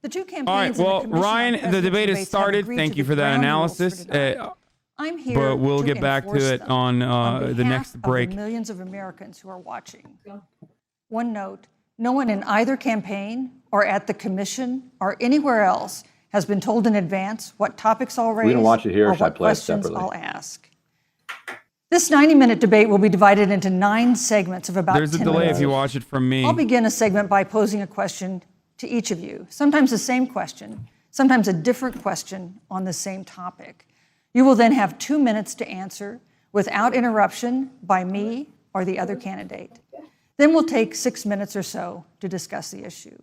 The two campaigns. All right, well, Ryan, the debate has started. Thank you for that analysis. I'm here but we'll to get back to it on the next break. Of the millions of Americans who are watching. One note, no one in either campaign or at the commission or anywhere else has been told in advance what topics I'll raise. We don't watch it here, or should I what play it questions separately? I'll ask. This 90-minute debate will be divided into 9 segments of about 10 minutes. There's a delay if you watch it from me. I'll begin a segment by posing a question to each of you, sometimes the same question, sometimes a different question on the same topic. You will then have 2 minutes to answer without interruption by me or the other candidate. Then we'll take 6 minutes or so to discuss the issue.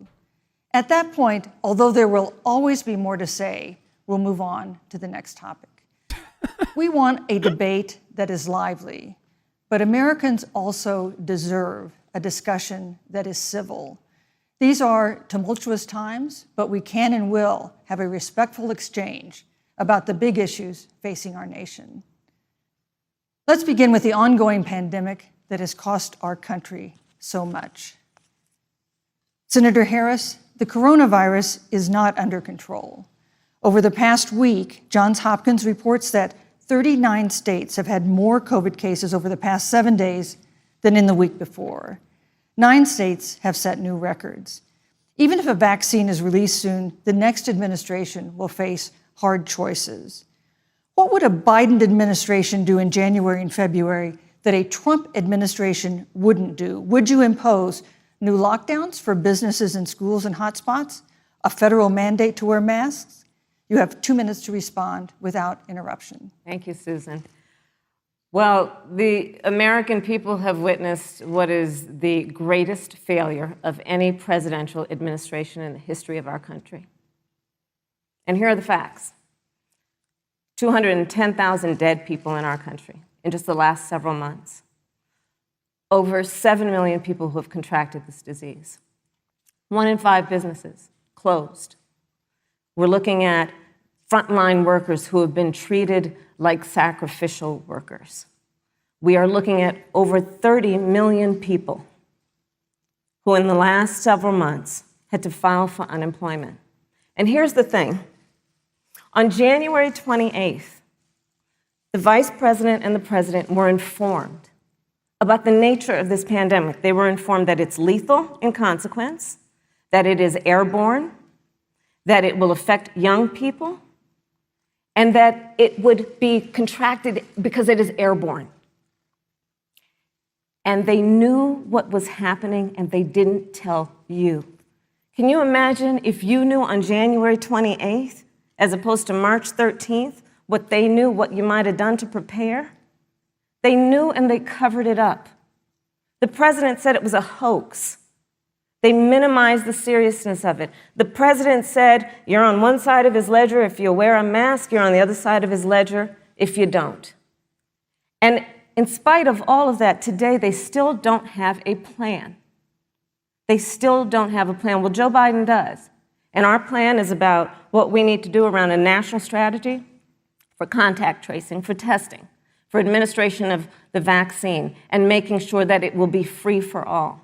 At that point, although there will always be more to say, we'll move on to the next topic. We want a debate that is lively, but Americans also deserve a discussion that is civil. These are tumultuous times, but we can and will have a respectful exchange about the big issues facing our nation. Let's begin with the ongoing pandemic that has cost our country so much. Senator Harris, the coronavirus is not under control. Over the past week, Johns Hopkins reports that 39 states have had more COVID cases over the past 7 days than in the week before. 9 states have set new records. Even if a vaccine is released soon, the next administration will face hard choices. What would a Biden administration do in January and February that a Trump administration wouldn't do? Would you impose new lockdowns for businesses and schools and hotspots? A federal mandate to wear masks? You have 2 minutes to respond without interruption. Thank you, Susan. Well, the American people have witnessed what is the greatest failure of any presidential administration in the history of our country. And here are the facts. 210,000 dead people in our country in just the last several months. Over 7 million people who have contracted this disease. 1 in 5 businesses closed. We're looking at frontline workers who have been treated like sacrificial workers. We are looking at over 30 million people who in the last several months had to file for unemployment. And here's the thing. On January 28th, the vice president and the president were informed about the nature of this pandemic. They were informed that it's lethal in consequence, that it is airborne, that it will affect young people, and that it would be contracted because it is airborne. And they knew what was happening, and they didn't tell you. Can you imagine if you knew on January 28th, as opposed to March 13th, what they knew, what you might have done to prepare? They knew and they covered it up. The president said it was a hoax. They minimized the seriousness of it. The president said, you're on one side of his ledger if you wear a mask, you're on the other side of his ledger if you don't. And in spite of all of that, today they still don't have a plan. They still don't have a plan. Well, Joe Biden does. And our plan is about what we need to do around a national strategy for contact tracing, for testing, for administration of the vaccine, and making sure that it will be free for all.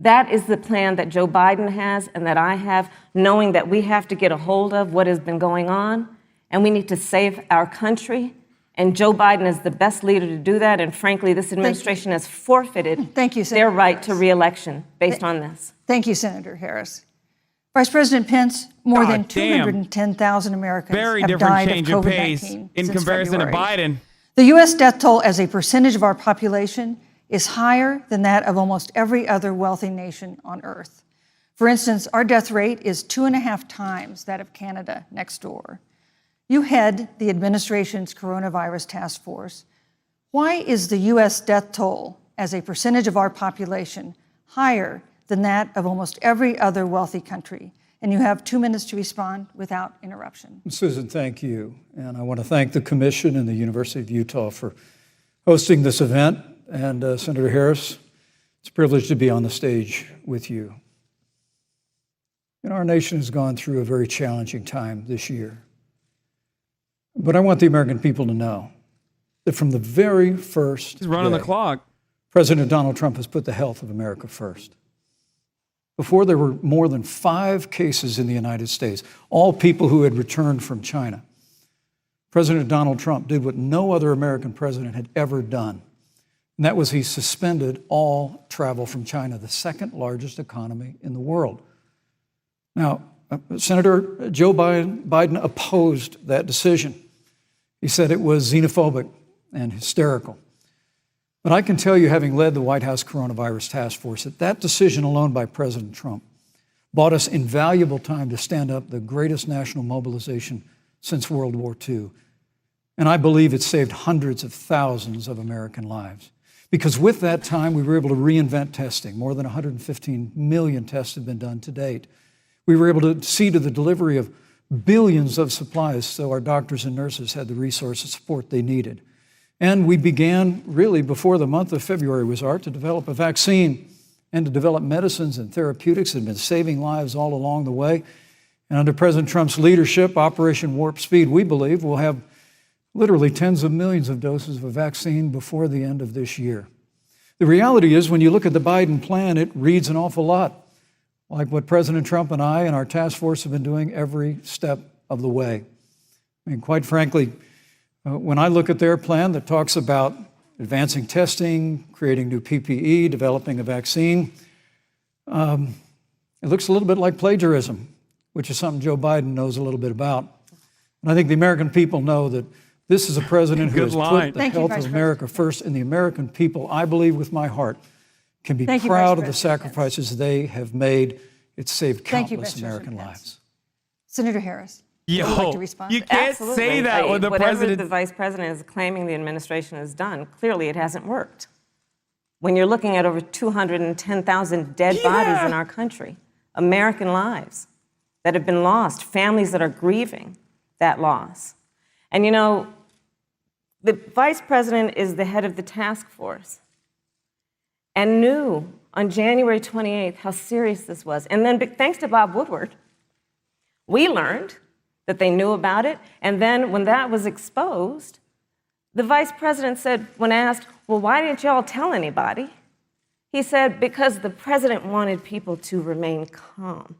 That is the plan that Joe Biden has and that I have, knowing that we have to get a hold of what has been going on, and we need to save our country. And Joe Biden is the best leader to do that, and frankly, this administration has forfeited their right to re-election based on this. Thank you, Senator Harris. Vice President Pence, more than 210,000 Americans have died of COVID-19 in comparison to Biden. The U.S. death toll as a percentage of our population is higher than that of almost every other wealthy nation on earth. For instance, our death rate is 2.5 times that of Canada next door. You head the administration's coronavirus task force. Why is the U.S. death toll as a percentage of our population higher than that of almost every other wealthy country? And you have 2 minutes to respond without interruption. Susan, thank you. And I want to thank the Commission and the University of Utah for hosting this event. And Senator Harris, it's a privilege to be on the stage with you. And our nation has gone through a very challenging time this year. But I want the American people to know that from the very first He's running day, the clock. President Donald Trump has put the health of America first. before there were more than 5 cases in the United States, all people who had returned from China, President Donald Trump did what no other American president had ever done. And that was he suspended all travel from China, the second largest economy in the world. Now, Senator Joe Biden opposed that decision. He said it was xenophobic and hysterical. But I can tell you, having led the White House Coronavirus Task Force, that decision alone by President Trump bought us invaluable time to stand up the greatest national mobilization since World War II. And I believe it saved hundreds of thousands of American lives. Because with that time, we were able to reinvent testing. More than 115 million tests have been done to date. We were able to see to the delivery of billions of supplies so our doctors and nurses had the resources and support they needed. And we began, really, before the month of February was out, to develop a vaccine and to develop medicines and therapeutics that have been saving lives all along the way. And under President Trump's leadership, Operation Warp Speed, we believe we'll have literally tens of millions of doses of a vaccine before the end of this year. The reality is, when you look at the Biden plan, it reads an awful lot like what President Trump and I and our task force have been doing every step of the way. I mean, quite frankly, when I look at their plan that talks about advancing testing, creating new PPE, developing a vaccine, it looks a little bit like plagiarism, which is something Joe Biden knows a little bit about. And I think the American people know that this is a president who has put the health of America first, and the American people, I believe with my heart, can be proud of the sacrifices they have made. It's saved countless American lives. Senator Harris, would you like to respond? You can't say that when the Whatever president... the vice president is claiming the administration has done, clearly it hasn't worked. When you're looking at over 210,000 dead bodies in our country, American lives that have been lost, families that are grieving that loss. And you know, the vice president is the head of the task force and knew on January 28th how serious this was. And then thanks to Bob Woodward, we learned that they knew about it. And then when that was exposed, the vice president said, when asked, well, why didn't y'all tell anybody? He said, because the president wanted people to remain calm.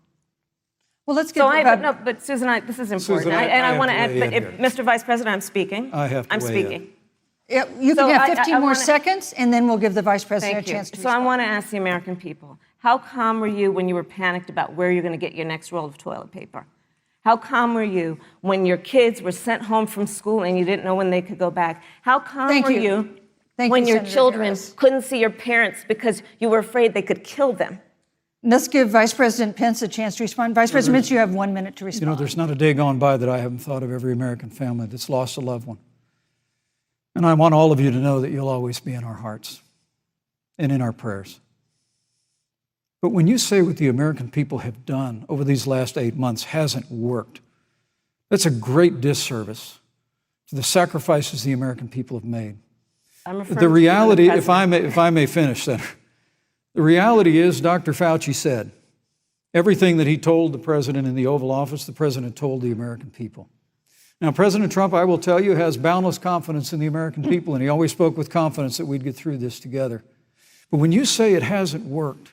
Well, let's get no, but Susan, this is important. Susan, I want to add, but Mr. Vice President, I'm speaking. I have to I'm weigh speaking. Yeah, you can have 15 more seconds, and then we'll give the vice president a chance to respond. So I want to ask the American people, how calm were you when you were panicked about where you're going to get your next roll of toilet paper? How calm were you when your kids were sent home from school and you didn't know when they could go back? How calm were you when your children couldn't see your parents because you were afraid they could kill them? Let's give Vice President Pence a chance to respond. Vice President Pence, you have 1 minute to respond. You know, there's not a day gone by that I haven't thought of every American family that's lost a loved one. And I want all of you to know that you'll always be in our hearts and in our prayers. But when you say what the American people have done over these last 8 months hasn't worked, that's a great disservice to the sacrifices the American people have made. The reality, if I may finish, Senator, the reality is Dr. Fauci said everything that he told the president in the Oval Office, the president told the American people. Now, President Trump, I will tell you, has boundless confidence in the American people, and he always spoke with confidence that we'd get through this together. But when you say it hasn't worked,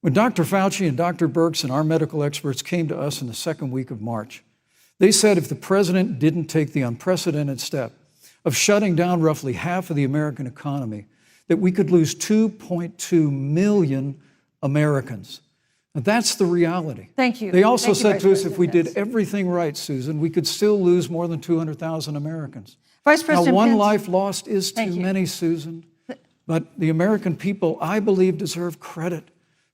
when Dr. Fauci and Dr. Birx and our medical experts came to us in the second week of March, they said if the president didn't take the unprecedented step of shutting down roughly half of the American economy, that we could lose 2.2 million Americans. And that's the reality. Thank you. They also said to us if we did everything right, Susan, we could still lose more than 200,000 Americans. Vice President Now, one Pence, life lost is too many, Susan. But the American people, I believe, deserve credit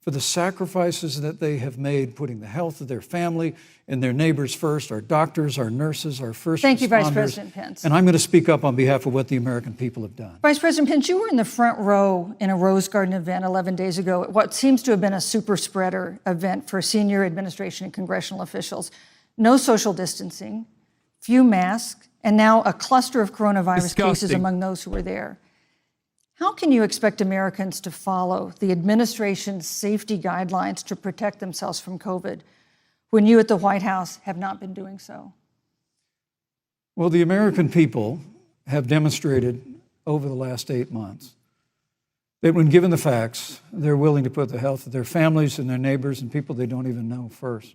for the sacrifices that they have made, putting the health of their family and their neighbors first, our doctors, our nurses, our first responders. Thank you, Vice President Pence. And I'm going to speak up on behalf of what the American people have done. Vice President Pence, you were in the front row in a Rose Garden event 11 days ago at what seems to have been a super spreader event for senior administration and congressional officials. No social distancing, few masks, and now a cluster of coronavirus cases among those who were there. How can you expect Americans to follow the administration's safety guidelines to protect themselves from COVID when you at the White House have not been doing so? Well, the American people have demonstrated over the last 8 months that when given the facts, they're willing to put the health of their families and their neighbors and people they don't even know first.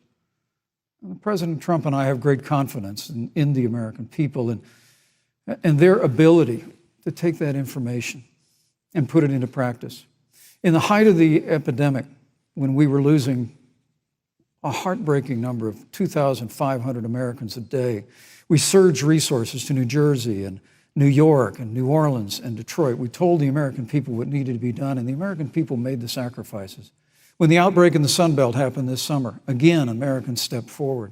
And President Trump and I have great confidence in the American people and their ability to take that information and put it into practice. In the height of the epidemic, when we were losing a heartbreaking number of 2,500 Americans a day, we surged resources to New Jersey and New York and New Orleans and Detroit. We told the American people what needed to be done, and the American people made the sacrifices. When the outbreak in the Sun Belt happened this summer, again, Americans stepped forward.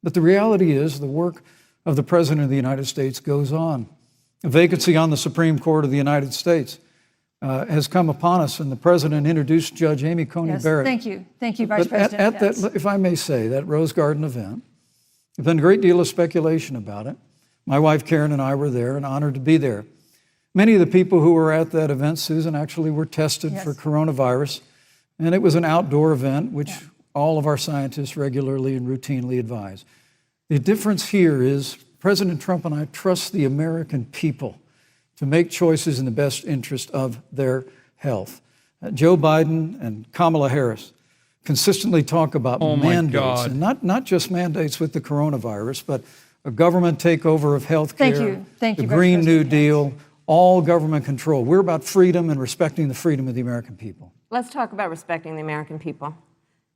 But the reality is the work of the President of the United States goes on. A vacancy on the Supreme Court of the United States has come upon us, and the President introduced Judge Amy Coney Barrett. Thank you, Vice President. At that, if I may say, that Rose Garden event, there's been a great deal of speculation about it. My wife Karen and I were there and honored to be there. Many of the people who were at that event, Susan, actually were tested for coronavirus, and it was an outdoor event, which all of our scientists regularly and routinely advise. The difference here is President Trump and I trust the American people to make choices in the best interest of their health. Joe Biden and Kamala Harris consistently talk about mandates, and not just mandates with the coronavirus, but a government takeover of health care, Thank you, the Green New Pence. Deal, all government control. We're about freedom and respecting the freedom of the American people. Let's talk about respecting the American people.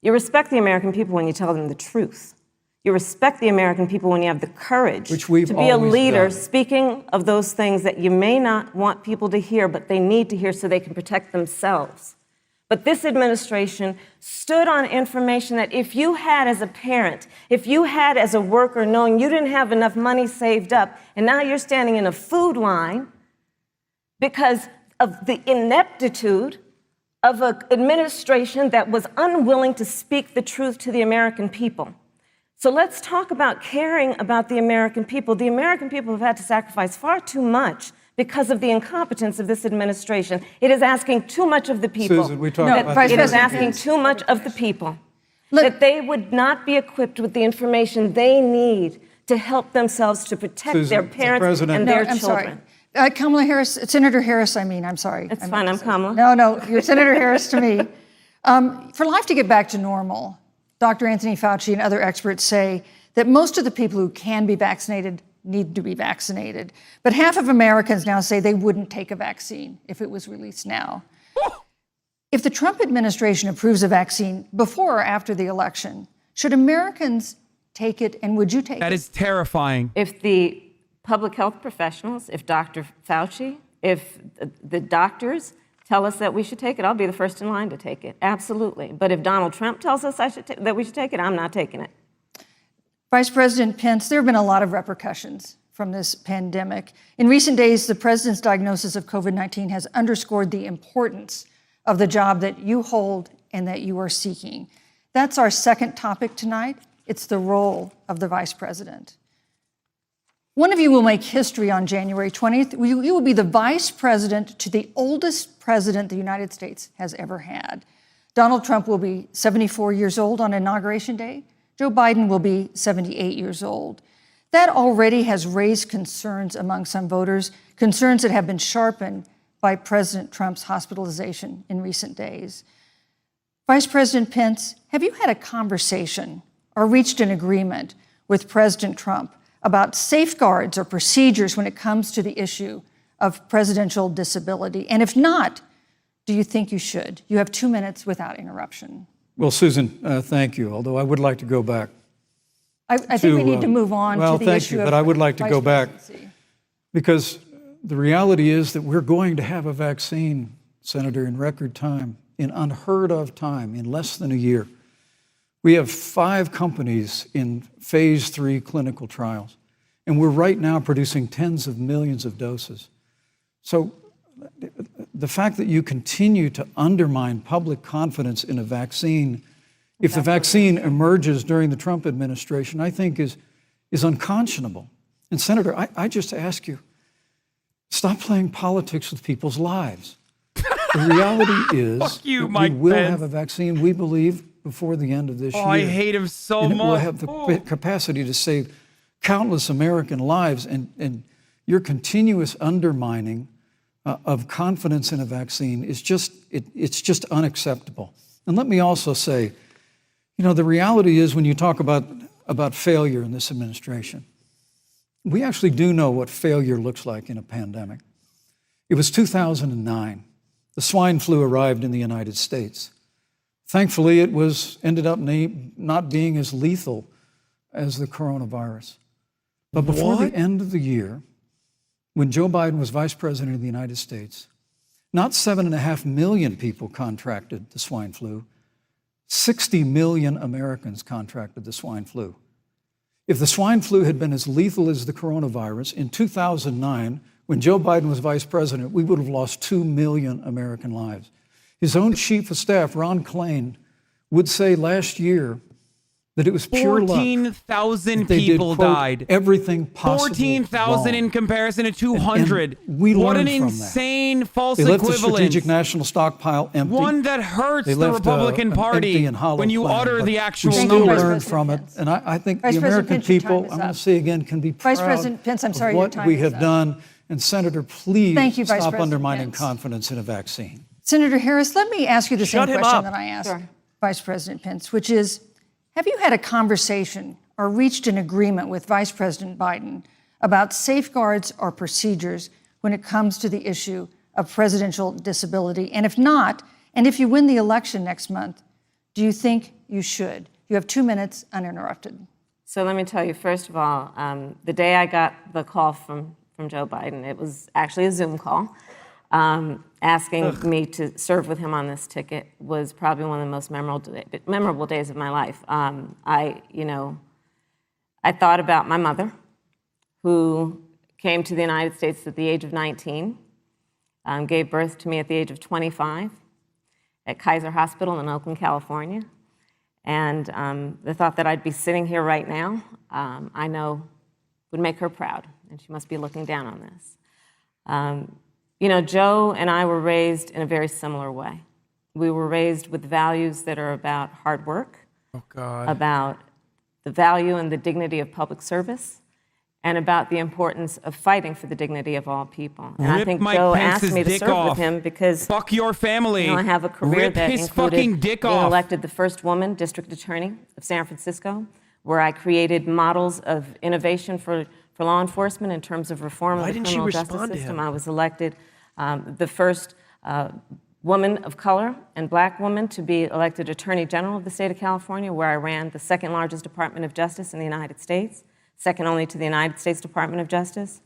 You respect the American people when you tell them the truth. You respect the American people when you have the courage Which we've to be a always leader, done. speaking of those things that you may not want people to hear, but they need to hear so they can protect themselves. But this administration stood on information that if you had as a parent, if you had as a worker, knowing you didn't have enough money saved up, and now you're standing in a food line because of the ineptitude of an administration that was unwilling to speak the truth to the American people. So let's talk about caring about the American people. The American people have had to sacrifice far too much because of the incompetence of this administration. It is asking too much of the people. Susan, we talked about Vice It is President asking Pence. too much of the people. That they would not be equipped with the information they need to help themselves to protect Susan, their the parents President- and their I'm children. sorry. Kamala Harris, Senator Harris, I'm sorry. It's I meant fine, to I'm say- Kamala. No, you're Senator Harris to me. For life to get back to normal, Dr. Anthony Fauci and other experts say that most of the people who can be vaccinated need to be vaccinated. But half of Americans now say they wouldn't take a vaccine if it was released now. If the Trump administration approves a vaccine before or after the election, should Americans take it, and would you take it? That is terrifying. If the public health professionals, if Dr. Fauci, if the doctors tell us that we should take it, I'll be the first in line to take it. Absolutely. But if Donald Trump tells us that we should take it, I'm not taking it. Vice President Pence, there have been a lot of repercussions from this pandemic. In recent days, the president's diagnosis of COVID-19 has underscored the importance of the job that you hold and that you are seeking. That's our second topic tonight. It's the role of the vice president. One of you will make history on January 20th. You will be the vice president to the oldest president the United States has ever had. Donald Trump will be 74 years old on Inauguration Day. Joe Biden will be 78 years old. That already has raised concerns among some voters, concerns that have been sharpened by President Trump's hospitalization in recent days. Vice President Pence, have you had a conversation or reached an agreement with President Trump about safeguards or procedures when it comes to the issue of presidential disability? And if not, do you think you should? You have 2 minutes without interruption. Well, Susan, thank you, although I would like to go back. I think we need to move on to the issue thank you, but I would like to vice go back presidency. because the reality is that we're going to have a vaccine, Senator, in record time, in unheard of time, in less than a year. We have 5 companies in phase 3 clinical trials, and we're right now producing tens of millions of doses. So the fact that you continue to undermine public confidence in a vaccine, if the vaccine emerges during the Trump administration, I think is unconscionable. And Senator, I just ask you, stop playing politics with people's lives. The reality is Fuck you, that Mike we will Pence. have a vaccine, we believe, before the end of this year. I hate him so And it will much. have the capacity to save countless American lives. And your continuous undermining of confidence in a vaccine is it's just unacceptable. And let me also say, the reality is when you talk about failure in this administration, we actually do know what failure looks like in a pandemic. It was 2009. The swine flu arrived in the United States. Thankfully, it ended up not being as lethal as the coronavirus. But before the end of the year, when Joe Biden was vice president of the United States, not 7.5 million people contracted the swine flu. 60 million Americans contracted the swine flu. If the swine flu had been as lethal as the coronavirus, in 2009, when Joe Biden was vice president, we would have lost 2 million American lives. His own chief of staff, Ron Klain, would say last year that it was pure luck. 14,000 people died. Everything possible. 14,000 in comparison to 200. And we what an learned from insane false They left equivalence. the strategic national stockpile empty. One that hurts They the left Republican an Party empty and hollow when you plan, utter but the actual we Thank still you, Vice numbers. learn President from it, Pence. and I think Vice the President American Pence, your time people, is I'm going up. to say again, can be Vice proud President Pence, I'm sorry, of your what time we is have up. done. And Senator, please Thank you, Vice stop President undermining Pence. confidence in a vaccine. Senator Harris, let me ask you the same Shut him question up. that I asked Sure. Vice President Pence, which is, have you had a conversation or reached an agreement with Vice President Biden about safeguards or procedures when it comes to the issue of presidential disability? And if not, and if you win the election next month, do you think you should? You have 2 minutes uninterrupted. So let me tell you, first of all, the day I got the call from Joe Biden, it was actually a Zoom call, asking me to serve with him on this ticket was probably one of the most memorable days of my life. I thought about my mother, who came to the United States at the age of 19, gave birth to me at the age of 25 at Kaiser Hospital in Oakland, California. And the thought that I'd be sitting here right now, I know would make her proud, and she must be looking down on this. Joe and I were raised in a very similar way. We were raised with values that are about hard work, about the value and the dignity of public service, and about the importance of fighting for the dignity of all people. And I Rip think Mike Joe Pence's asked me to dick serve off. with him because Fuck your family. I have a career Rip that his included fucking dick being off. elected the first woman district attorney of San Francisco, where I created models of innovation for law enforcement in terms of reform of the criminal justice system. I was elected the first woman of color and black woman to be elected Attorney General of the state of California, where I ran the second largest Department of Justice in the United States, second only to the United States Department of Justice.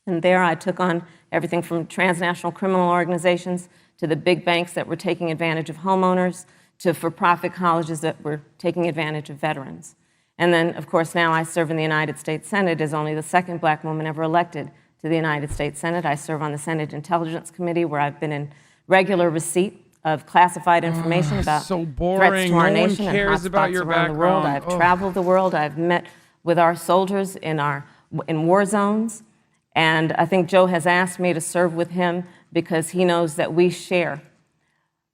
And there I took on everything from transnational criminal organizations to the big banks that were taking advantage of homeowners to for-profit colleges that were taking advantage of veterans. And then, of course, now I serve in the United States Senate as only the second black woman ever elected to the United States Senate. I serve on the Senate Intelligence Committee, where I've been in regular receipt of classified information about so threats boring. to our No one nation and cares about hotspots your around the world. background. I've traveled the world. I've met with our soldiers in war zones. And I think Joe has asked me to serve with him because he knows that we share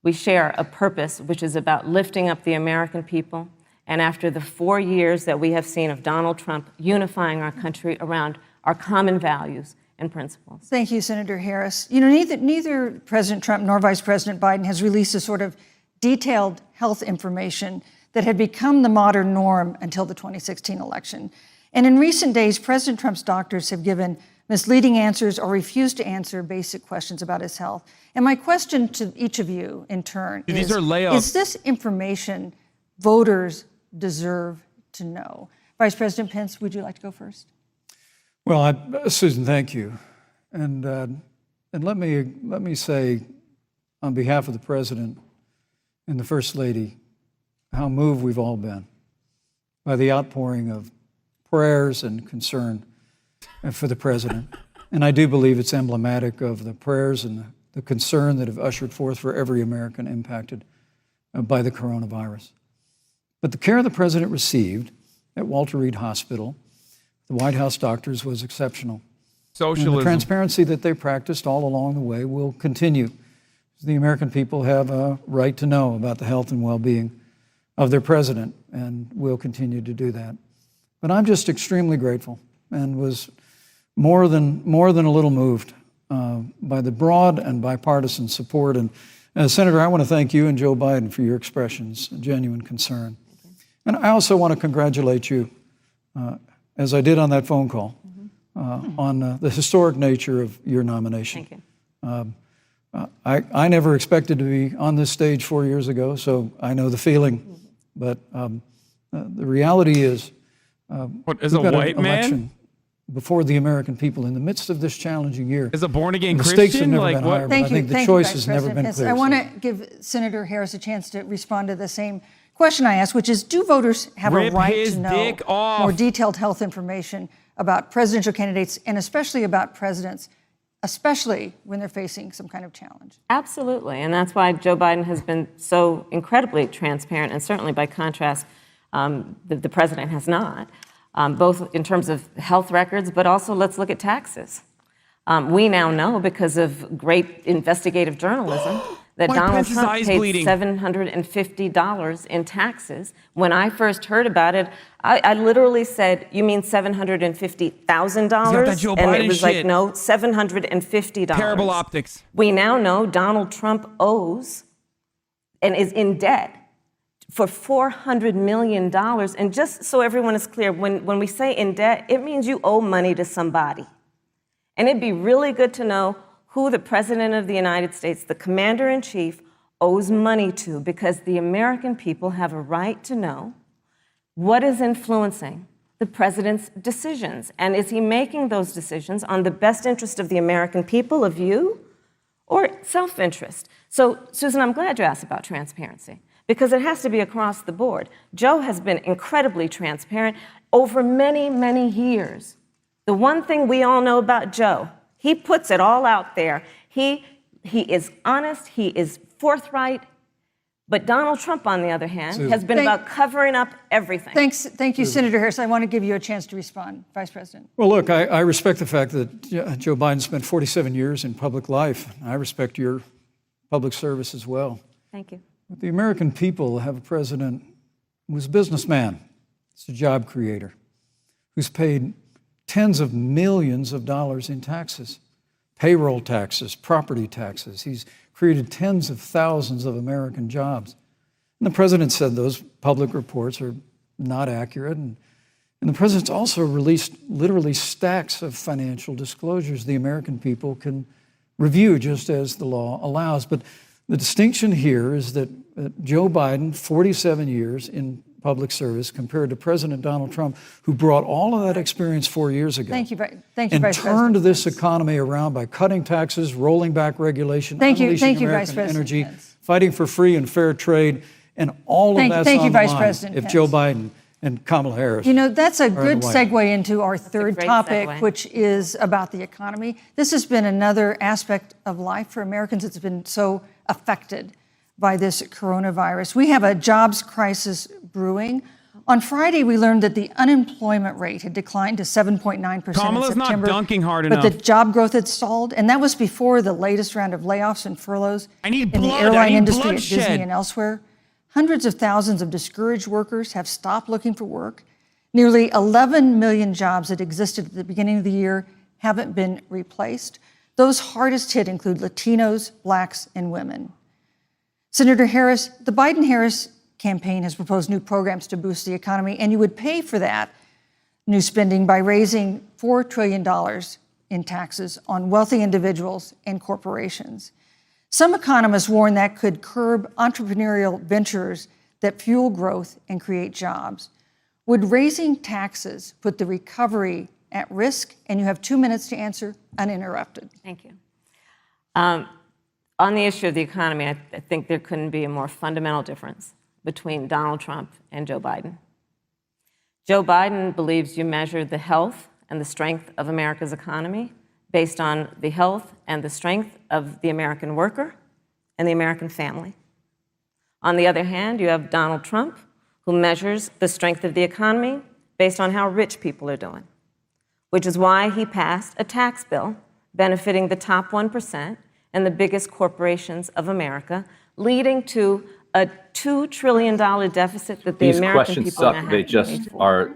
a purpose which is about lifting up the American people. And after the 4 years that we have seen of Donald Trump unifying our country around our common values and principles. Thank you, Senator Harris. Neither President Trump nor Vice President Biden has released a sort of detailed health information that had become the modern norm until the 2016 election. And in recent days, President Trump's doctors have given misleading answers or refused to answer basic questions about his health. And my question to each of you in turn These are layups. is this information voters deserve to know? Vice President Pence, would you like to go first? Well, Susan, thank you. And let me say, on behalf of the President and the First Lady, how moved we've all been by the outpouring of prayers and concern for the President. And I do believe it's emblematic of the prayers and the concern that have ushered forth for every American impacted by the coronavirus. But the care the President received at Walter Reed Hospital, the White House doctors, was exceptional. Socialism. And the transparency that they practiced all along the way will continue. The American people have a right to know about the health and well-being of their president, and will continue to do that. But I'm just extremely grateful and was more than a little moved by the broad and bipartisan support. And Senator, I want to thank you and Joe Biden for your expressions of genuine concern. And I also want to congratulate you, as I did on that phone call, on the historic nature of your nomination. Thank you. I never expected to be on this stage 4 years ago, so I know the feeling. But the reality is, What, as we've a got an white man? election before the American people in the midst of this challenging year. As a born-again The stakes have Christian? never Like been what? higher, but I think the Thank choice Vice has never President been Pence. clear. I want to give Senator Harris a chance to respond to the same question I asked, which is, do voters have Rip a right his to know dick off. more detailed health information about presidential candidates and especially about presidents, especially when they're facing some kind of challenge? Absolutely, and that's why Joe Biden has been so incredibly transparent, and certainly by contrast, the president has not, both in terms of health records, but also let's look at taxes. We now know, because of great investigative journalism, that Why Donald Pence's Trump eyes paid bleeding? $750 in taxes. When I first heard about it, I literally said, "You mean $750,000?" that Joe And Biden it was shit. like, no, $750. Terrible optics. We now know Donald Trump owes and is in debt for $400 million. And just so everyone is clear, when we say in debt, it means you owe money to somebody. And it'd be really good to know who the President of the United States, the Commander-in-Chief, owes money to, because the American people have a right to know what is influencing the President's decisions. And is he making those decisions on the best interest of the American people, of you, or self-interest? So, Susan, I'm glad you asked about transparency, because it has to be across the board. Joe has been incredibly transparent over many, many years. The one thing we all know about Joe, he puts it all out there. He is honest, he is forthright. But Donald Trump, on the other hand, has been about covering up everything. Thank you, Senator Harris. I want to give you a chance to respond, Vice President. Well, look, I respect the fact that Joe Biden spent 47 years in public life. I respect your public service as well. Thank you. But the American people have a president who's a businessman, he's a job creator, who's paid tens of millions of dollars in taxes, payroll taxes, property taxes. He's created tens of thousands of American jobs. And the president said those public reports are not accurate. And the president's also released literally stacks of financial disclosures the American people can review just as the law allows. But the distinction here is that Joe Biden, 47 years in public service, compared to President Donald Trump, who brought all of that experience 4 years ago. Thank you, Vice And President. turned this economy around by cutting taxes, rolling back regulation, unleashing Vice American President energy, Pence. fighting for free and fair trade, and all of that's Thank you, on the Vice line President if Pence. Joe Biden and Kamala Harris. You know, that's a good the White House. segue into our third great topic, segue. which is about the economy. This has been another aspect of life for Americans that's been so affected by this coronavirus. We have a jobs crisis brewing. On Friday, we learned that the unemployment rate had declined to 7.9% Kamala's in not September. dunking hard but enough. the job growth had stalled, and that was before the latest round of layoffs and furloughs I need in the blood. I airline need industry at bloodshed. Disney and elsewhere. Hundreds of thousands of discouraged workers have stopped looking for work. Nearly 11 million jobs that existed at the beginning of the year haven't been replaced. Those hardest hit include Latinos, Blacks, and women. Senator Harris, the Biden-Harris campaign has proposed new programs to boost the economy, and you would pay for that new spending by raising $4 trillion in taxes on wealthy individuals and corporations. Some economists warn that could curb entrepreneurial ventures that fuel growth and create jobs. Would raising taxes put the recovery at risk? And you have 2 minutes to answer uninterrupted. Thank you. On the issue of the economy, I think there couldn't be a more fundamental difference between Donald Trump and Joe Biden. Joe Biden believes you measure the health and the strength of America's economy based on the health and the strength of the American worker and the American family. On the other hand, you have Donald Trump, who measures the strength of the economy based on how rich people are doing, which is why he passed a tax bill benefiting the top 1% and the biggest corporations of America, leading to a $2 trillion deficit that the These American questions people suck. now have They to just pay for. are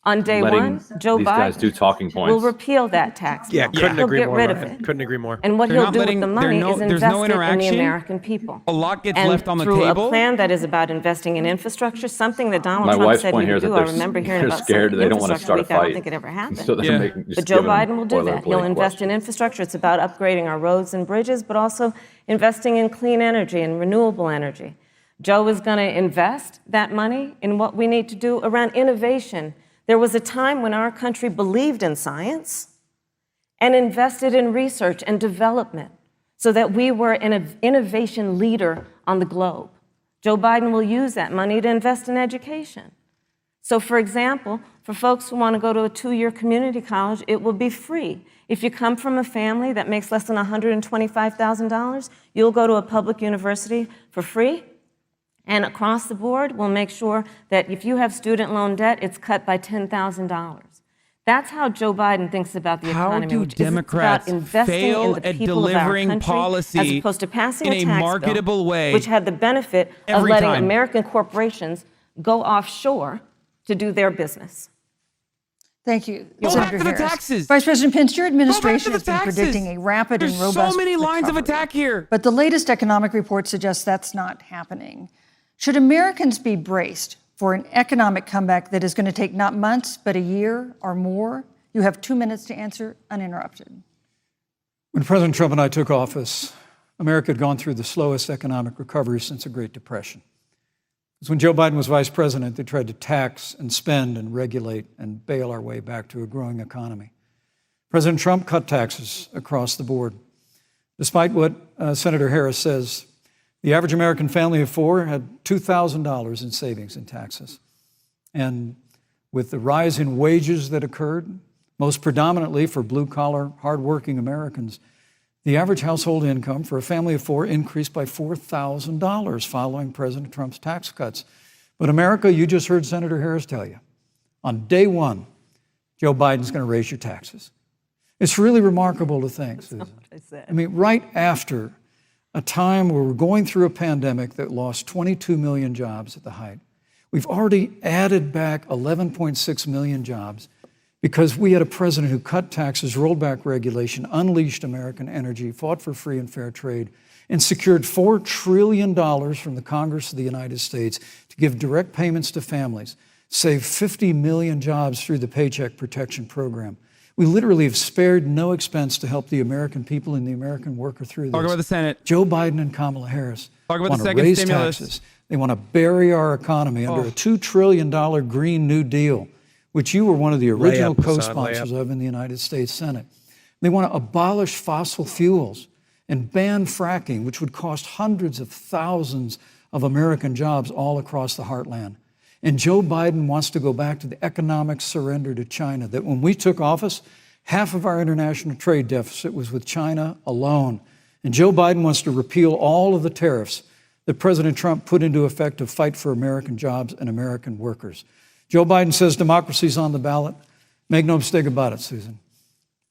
On day letting one, Joe these guys Biden do talking will points. repeal that tax bill. Yeah, couldn't He'll agree get more. rid of Ryan. it. Couldn't agree more. And what They're he'll not do letting- with the money there's is no invest it in the interaction. American people. A lot gets and left on the through table. a plan that is about investing in infrastructure, something that Donald My Trump wife's said point he here would is do. that I remember hearing they're about scared. some They don't want to infrastructure start a week. I don't fight. think it ever happened. So they're Yeah. making, just But Joe giving them Biden will do that. He'll boilerplate invest in questions. infrastructure. It's about upgrading our roads and bridges, but also investing in clean energy and renewable energy. Joe is going to invest that money in what we need to do around innovation. There was a time when our country believed in science and invested in research and development so that we were an innovation leader on the globe. Joe Biden will use that money to invest in education. So, for example, for folks who want to go to a 2-year community college, it will be free. If you come from a family that makes less than $125,000, you'll go to a public university for free. And across the board, we'll make sure that if you have student loan debt, it's cut by $10,000. That's how Joe Biden thinks about the How economy. do which is Democrats about investing fail in the at people of our delivering country, policy as opposed to passing in a a tax marketable bill, way which had the benefit of every letting time? American corporations go offshore to do their business. Thank you, Go Senator back to the Harris. taxes. Vice President Pence, your Go back to administration the has been taxes. predicting a rapid There's and robust so many lines of recovery. attack here. But the latest economic report suggests that's not happening. Should Americans be braced for an economic comeback that is going to take not months, but a year or more? You have 2 minutes to answer uninterrupted. When President Trump and I took office, America had gone through the slowest economic recovery since the Great Depression. Because when Joe Biden was vice president, they tried to tax and spend and regulate and bail our way back to a growing economy. President Trump cut taxes across the board. Despite what Senator Harris says, the average American family of 4 had $2,000 in savings in taxes. And with the rise in wages that occurred, most predominantly for blue-collar, hardworking Americans, the average household income for a family of 4 increased by $4,000 following President Trump's tax cuts. But America, you just heard Senator Harris tell you, on day one, Joe Biden's going to raise your taxes. It's really remarkable to think, Susan. I mean, right after a time where we're going through a pandemic that lost 22 million jobs at the height, we've already added back 11.6 million jobs because we had a president who cut taxes, rolled back regulation, unleashed American energy, fought for free and fair trade, and secured $4 trillion from the Congress of the United States to give direct payments to families, saved 50 million jobs through the Paycheck Protection Program. We literally have spared no expense to help the American people and the American worker through this. Talk about the Senate. Joe Biden and Kamala Harris Talk about want the to second raise stimulus. taxes. They want to bury our economy under a $2 trillion Green New Deal, which you were one of the original Hassan, co-sponsors of in the United States Senate. They want to abolish fossil fuels and ban fracking, which would cost hundreds of thousands of American jobs all across the heartland. And Joe Biden wants to go back to the economic surrender to China, that when we took office, half of our international trade deficit was with China alone. And Joe Biden wants to repeal all of the tariffs that President Trump put into effect to fight for American jobs and American workers. Joe Biden says democracy's on the ballot. Make no mistake about it, Susan.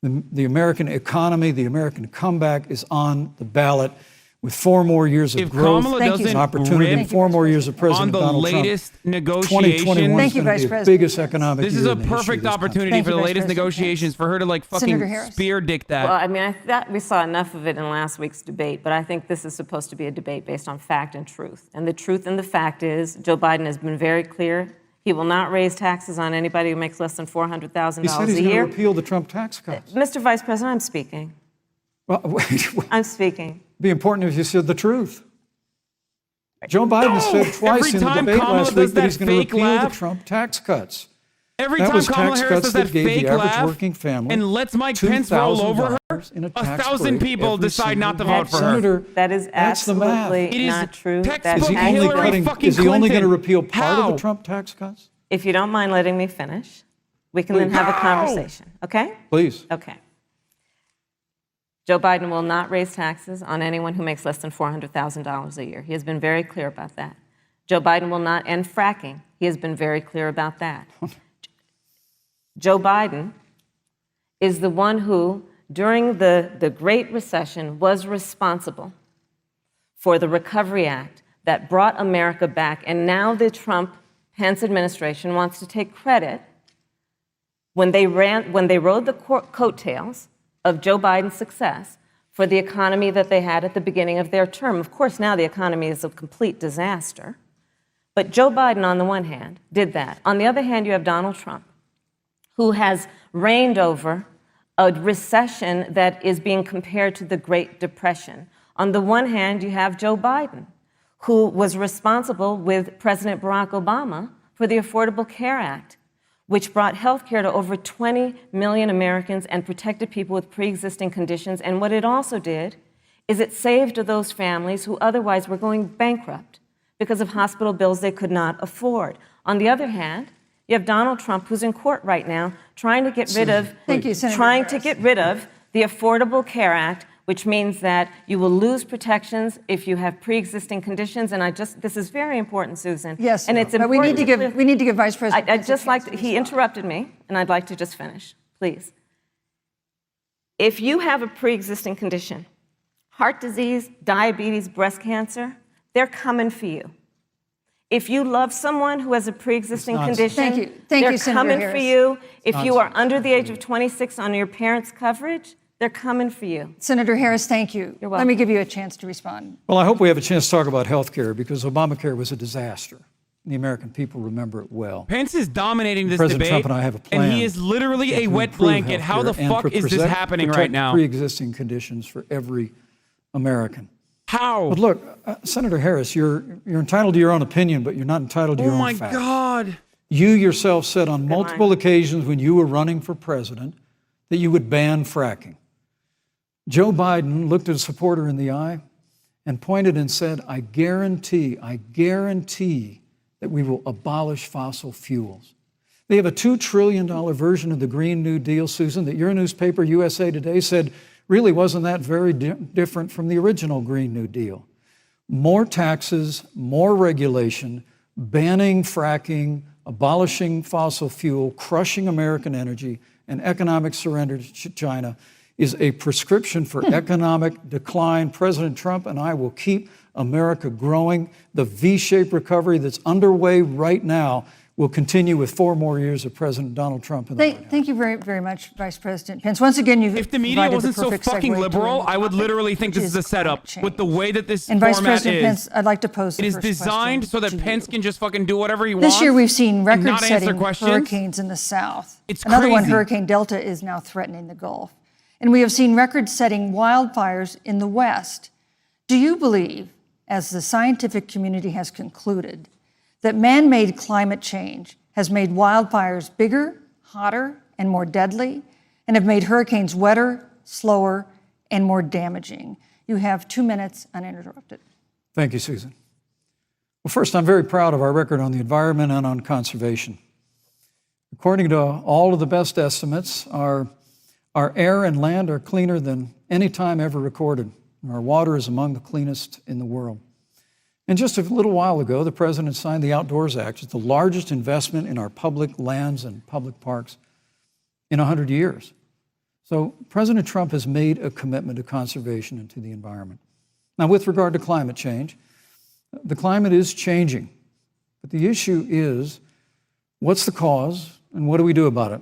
The American economy, the American comeback is on the ballot with 4 more years of If growth Kamala Thank you. doesn't and opportunity, rip 4 more years of on President the Donald Trump. latest 2021 negotiations, Thank is you, going to Vice be the President. biggest economic this year is a in the history of perfect this country. opportunity Thank for you, the Vice latest President negotiations for her to like Senator fucking Harris. spear dick that. Well, I mean, we saw enough of it in last week's debate, but I think this is supposed to be a debate based on fact and truth. And the truth and the fact is, Joe Biden has been very clear. He will not raise taxes on anybody who makes less than $400,000 He said he's a going year. to repeal the Trump tax cuts. Mr. Vice President, I'm speaking. Well, it'd I'm speaking. be important if you said the truth. Joe Biden said twice Every in the time debate Kamala last does week that that he's going to fake repeal laugh- the Trump tax cuts. Every That time was Kamala tax Harris cuts does that that gave fake the average laugh working family and lets Mike Pence roll over her, $2,000 in a tax 1,000 break people every decide not to single vote for her. Senator, That is that's the math. absolutely It is not true. textbook That's Is he Hillary only, absolutely. fucking is he only going to Clinton. repeal part of How? the Trump tax cuts? If you don't mind letting me finish, we can then have a conversation, okay? Please. Okay. Joe Biden will not raise taxes on anyone who makes less than $400,000 a year. He has been very clear about that. Joe Biden will not end fracking. He has been very clear about that. Joe Biden is the one who, during the Great Recession, was responsible for the Recovery Act that brought America back. And now the Trump-Pence administration wants to take credit when they rode the coattails of Joe Biden's success for the economy that they had at the beginning of their term. Of course, now the economy is a complete disaster. But Joe Biden, on the one hand, did that. On the other hand, you have Donald Trump, who has reigned over a recession that is being compared to the Great Depression. On the one hand, you have Joe Biden, who was responsible with President Barack Obama for the Affordable Care Act, which brought health care to over 20 million Americans and protected people with pre-existing conditions. And what it also did is it saved those families who otherwise were going bankrupt because of hospital bills they could not afford. On the other hand, you have Donald Trump, who's in court right now, trying to get rid of the Affordable Care Act, which means that you will lose protections if you have pre-existing conditions. And this is very important, Susan. Yes, and it's but important. we need to give Vice President. He interrupted me, and I'd like to just finish, please. If you have a pre-existing condition, heart disease, diabetes, breast cancer, they're coming for you. If you love someone who has a pre-existing condition, they're coming for you. If you are under the age of 26 on your parents' coverage, they're coming for you. Senator Harris, thank you. You're welcome. Let me give you a chance to respond. Well, I hope we have a chance to talk about health care because Obamacare was a disaster. The American people remember it well. Pence is dominating this President debate, Trump and I have a plan. and he is literally a wet blanket. How the fuck is this happening right now? Pre-existing conditions for every American. How? But look, Senator Harris, you're entitled to your own opinion, but you're not entitled to your own facts. Oh my God. You yourself said on multiple occasions when you were running for president that you would ban fracking. Joe Biden looked at a supporter in the eye and pointed and said, I guarantee that we will abolish fossil fuels. They have a $2 trillion version of the Green New Deal, Susan, that your newspaper, USA Today, said really wasn't that very different from the original Green New Deal. More taxes, more regulation, banning fracking, abolishing fossil fuel, crushing American energy, and economic surrender to China is a prescription for economic decline. President Trump and I will keep America growing. The V-shaped recovery that's underway right now will continue with 4 more years of President Donald Trump in the White House. Thank you very, very much, Vice President Pence. Once again, you've If the media wasn't so fucking liberal, I would literally think this is a setup. With the way that this format is, Vice President Pence, I'd like to pose the it is first designed so that question to Pence you. can just fucking do whatever he wants. This year, we've seen and not answer record-setting questions. hurricanes in the south. It's Another one, crazy. Hurricane Delta, is now threatening the Gulf. And we have seen record-setting wildfires in the West. Do you believe, as the scientific community has concluded, that man-made climate change has made wildfires bigger, hotter, and more deadly, and have made hurricanes wetter, slower, and more damaging? You have 2 minutes uninterrupted. Thank you, Susan. Well, first, I'm very proud of our record on the environment and on conservation. According to all of the best estimates, our air and land are cleaner than any time ever recorded. Our water is among the cleanest in the world. And just a little while ago, the President signed the Outdoors Act. It's the largest investment in our public lands and public parks in 100 years. So President Trump has made a commitment to conservation and to the environment. Now, with regard to climate change, the climate is changing. But the issue is, what's the cause and what do we do about it?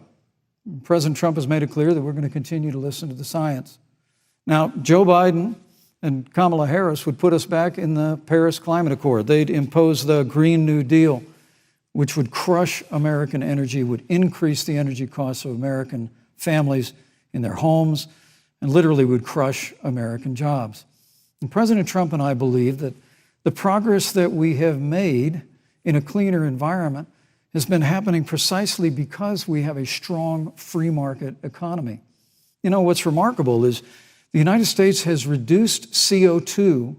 President Trump has made it clear that we're going to continue to listen to the science. Now, Joe Biden and Kamala Harris would put us back in the Paris Climate Accord. They'd impose the Green New Deal, which would crush American energy, would increase the energy costs of American families in their homes, and literally would crush American jobs. And President Trump and I believe that the progress that we have made in a cleaner environment has been happening precisely because we have a strong free market economy. You know, what's remarkable is the United States has reduced CO2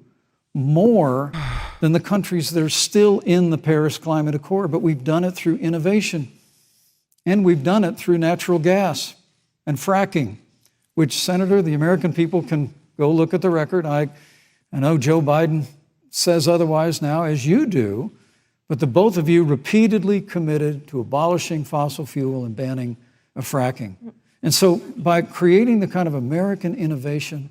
more than the countries that are still in the Paris Climate Accord, but we've done it through innovation, and we've done it through natural gas and fracking, which, Senator, the American people can go look at the record. I know Joe Biden says otherwise now, as you do, but the both of you repeatedly committed to abolishing fossil fuel and banning fracking. And so by creating the kind of American innovation,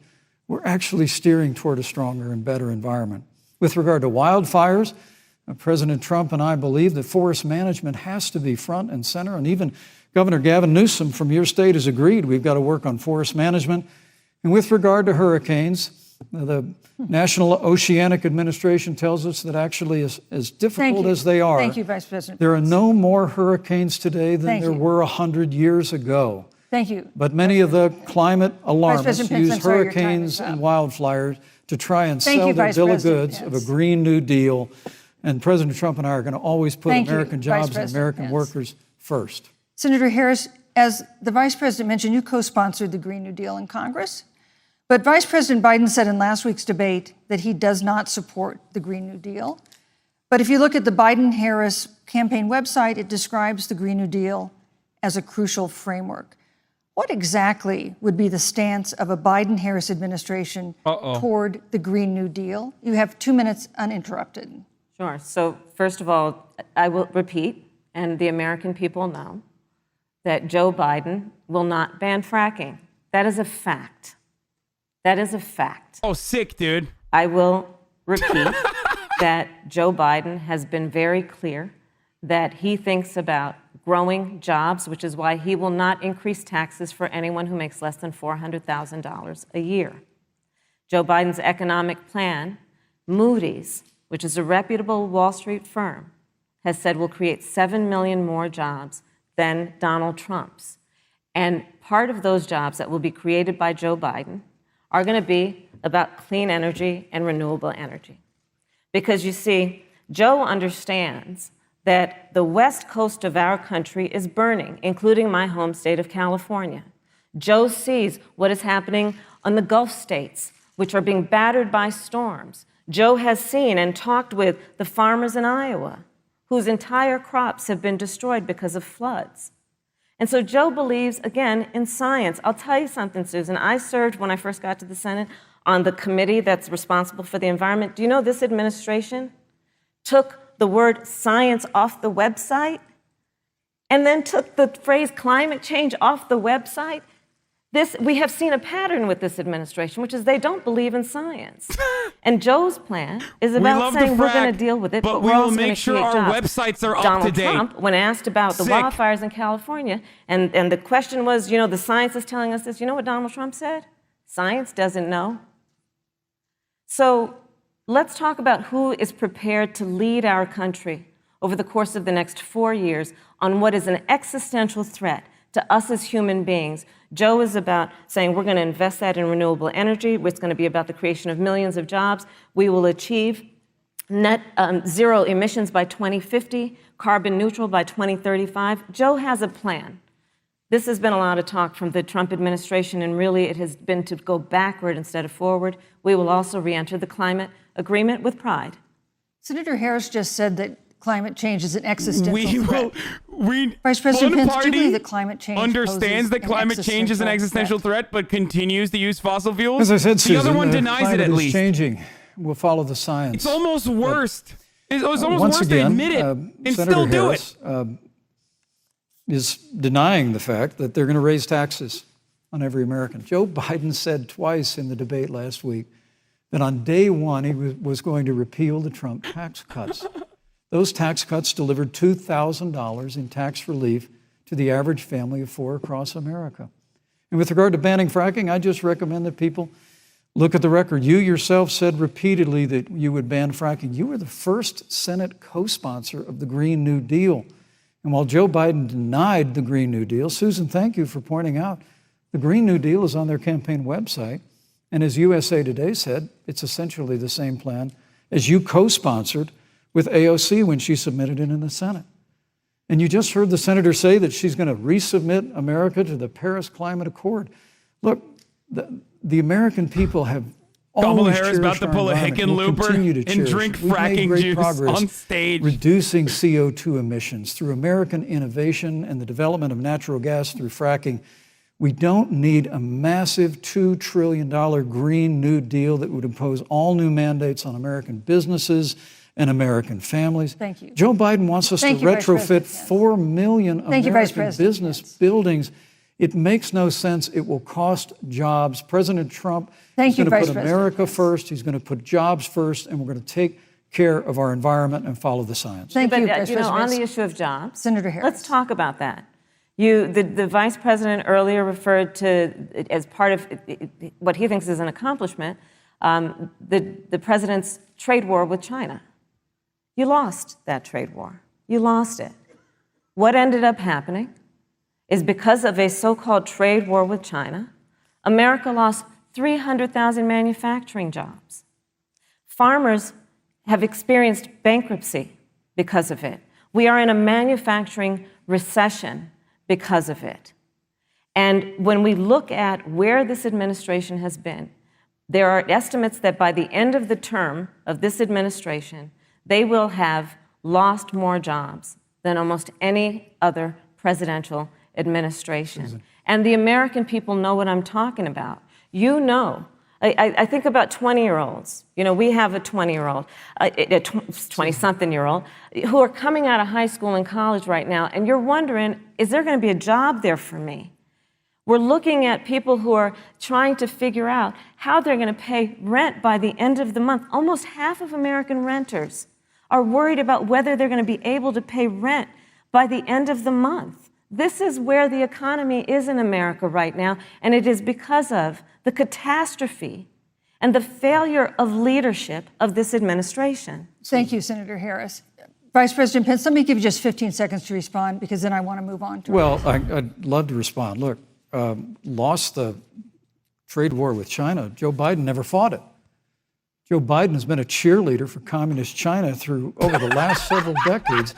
we're actually steering toward a stronger and better environment. With regard to wildfires, President Trump and I believe that forest management has to be front and center, and even Governor Gavin Newsom from your state has agreed we've got to work on forest management. And with regard to hurricanes, the National Oceanic Administration tells us that actually as difficult as they are, Thank you, Vice President there are Pence. no more hurricanes today than Thank there you. were 100 years ago. Thank you. But many of the climate alarmists President Pence, use I'm sorry, your time hurricanes is up. and wildfires to try and Thank sell you, their Vice bill of President goods of Pence. a Green New Deal. And President Trump and I are going to always put Thank you, American Vice jobs and President American Pence. workers first. Senator Harris, as the Vice President mentioned, you co-sponsored the Green New Deal in Congress. But Vice President Biden said in last week's debate that he does not support the Green New Deal. But if you look at the Biden-Harris campaign website, it describes the Green New Deal as a crucial framework. What exactly would be the stance of a Biden-Harris administration toward the Green New Deal? You have 2 minutes uninterrupted. Sure. So first of all, I will repeat, and the American people know, that Joe Biden will not ban fracking. That is a fact. That is a fact. Oh, sick, dude. I will repeat that Joe Biden has been very clear that he thinks about growing jobs, which is why he will not increase taxes for anyone who makes less than $400,000 a year. Joe Biden's economic plan, Moody's, which is a reputable Wall Street firm, has said will create 7 million more jobs than Donald Trump's. And part of those jobs that will be created by Joe Biden are going to be about clean energy and renewable energy. Because you see, Joe understands that the west coast of our country is burning, including my home state of California. Joe sees what is happening on the Gulf states, which are being battered by storms. Joe has seen and talked with the farmers in Iowa, whose entire crops have been destroyed because of floods. And so Joe believes, again, in science. I'll tell you something, Susan. I served, when I first got to the Senate, on the committee that's responsible for the environment. Do you know this administration took the word science off the website and then took the phrase climate change off the website? We have seen a pattern with this administration, which is they don't believe in science. And Joe's plan is about saying we're going to deal with it, but we we're will also going make to sure create our jobs. websites are up Donald to date. Trump, when asked about the Sick. wildfires in California, and the question was, the science is telling us this. You know what Donald Trump said? Science doesn't know. So let's talk about who is prepared to lead our country over the course of the next 4 years on what is an existential threat to us as human beings. Joe is about saying we're going to invest that in renewable energy. It's going to be about the creation of millions of jobs. We will achieve net zero emissions by 2050, carbon neutral by 2035. Joe has a plan. This has been a lot of talk from the Trump administration, and really it has been to go backward instead of forward. We will also re-enter the climate agreement with pride. Senator Harris just said that climate change is an existential threat. Vice President one Pence, do you believe party that climate change understands poses that an climate change is an existential threat, but continues to use fossil fuels? As I said, the Susan, other one denies climate it at is least. changing. We'll follow the science. It's almost worse. It's almost Once worse again, to admit it and Senator still do Harris, it. Is denying the fact that they're going to raise taxes on every American. Joe Biden said twice in the debate last week that on day one he was going to repeal the Trump tax cuts. Those tax cuts delivered $2,000 in tax relief to the average family of four across America. And with regard to banning fracking, I just recommend that people look at the record. You yourself said repeatedly that you would ban fracking. You were the first Senate co-sponsor of the Green New Deal. And while Joe Biden denied the Green New Deal, Susan, thank you for pointing out, the Green New Deal is on their campaign website. And as USA Today said, it's essentially the same plan as you co-sponsored with AOC when she submitted it in the Senate. And you just heard the senator say that she's going to resubmit America to the Paris Climate Accord. Look, the American people have always Harris about cherished to our pull a environment. We'll Hickenlooper continue to and cherish drink it. We've made fracking great juice progress on stage. reducing CO2 emissions through American innovation and the development of natural gas through fracking. We don't need a massive $2 trillion Green New Deal that would impose all new mandates on American businesses and American families. Thank you. Joe Biden wants us to Vice retrofit President Pence. 4 million Thank you, Vice American President business Pence. buildings. It makes no sense. It will cost jobs. President Trump is Thank you, going to Vice put President America Pence. first. He's going to put jobs first, and we're going to take care of our environment and follow the science. Thank you, Vice you know, on President the issue of jobs, Senator Harris. let's talk about that. The Vice President earlier referred to, as part of what he thinks is an accomplishment, the President's trade war with China. You lost that trade war. You lost it. What ended up happening is because of a so-called trade war with China, America lost 300,000 manufacturing jobs. Farmers have experienced bankruptcy because of it. We are in a manufacturing recession because of it. And when we look at where this administration has been, there are estimates that by the end of the term of this administration, they will have lost more jobs than almost any other presidential administration. And the American people know what I'm talking about. You know, I think about 20-year-olds. You know, we have a 20-year-old, a 20-something-year-old, who are coming out of high school and college right now, and you're wondering, is there going to be a job there for me? We're looking at people who are trying to figure out how they're going to pay rent by the end of the month. Almost half of American renters are worried about whether they're going to be able to pay rent by the end of the month. This is where the economy is in America right now, and it is because of the catastrophe and the failure of leadership of this administration. Thank you, Senator Harris. Vice President Pence, let me give you just 15 seconds to respond, because then I want to move on to Well, I'd love to respond. Look, lost the trade war with China. Joe Biden never fought it. Joe Biden has been a cheerleader for communist China through over the last several decades.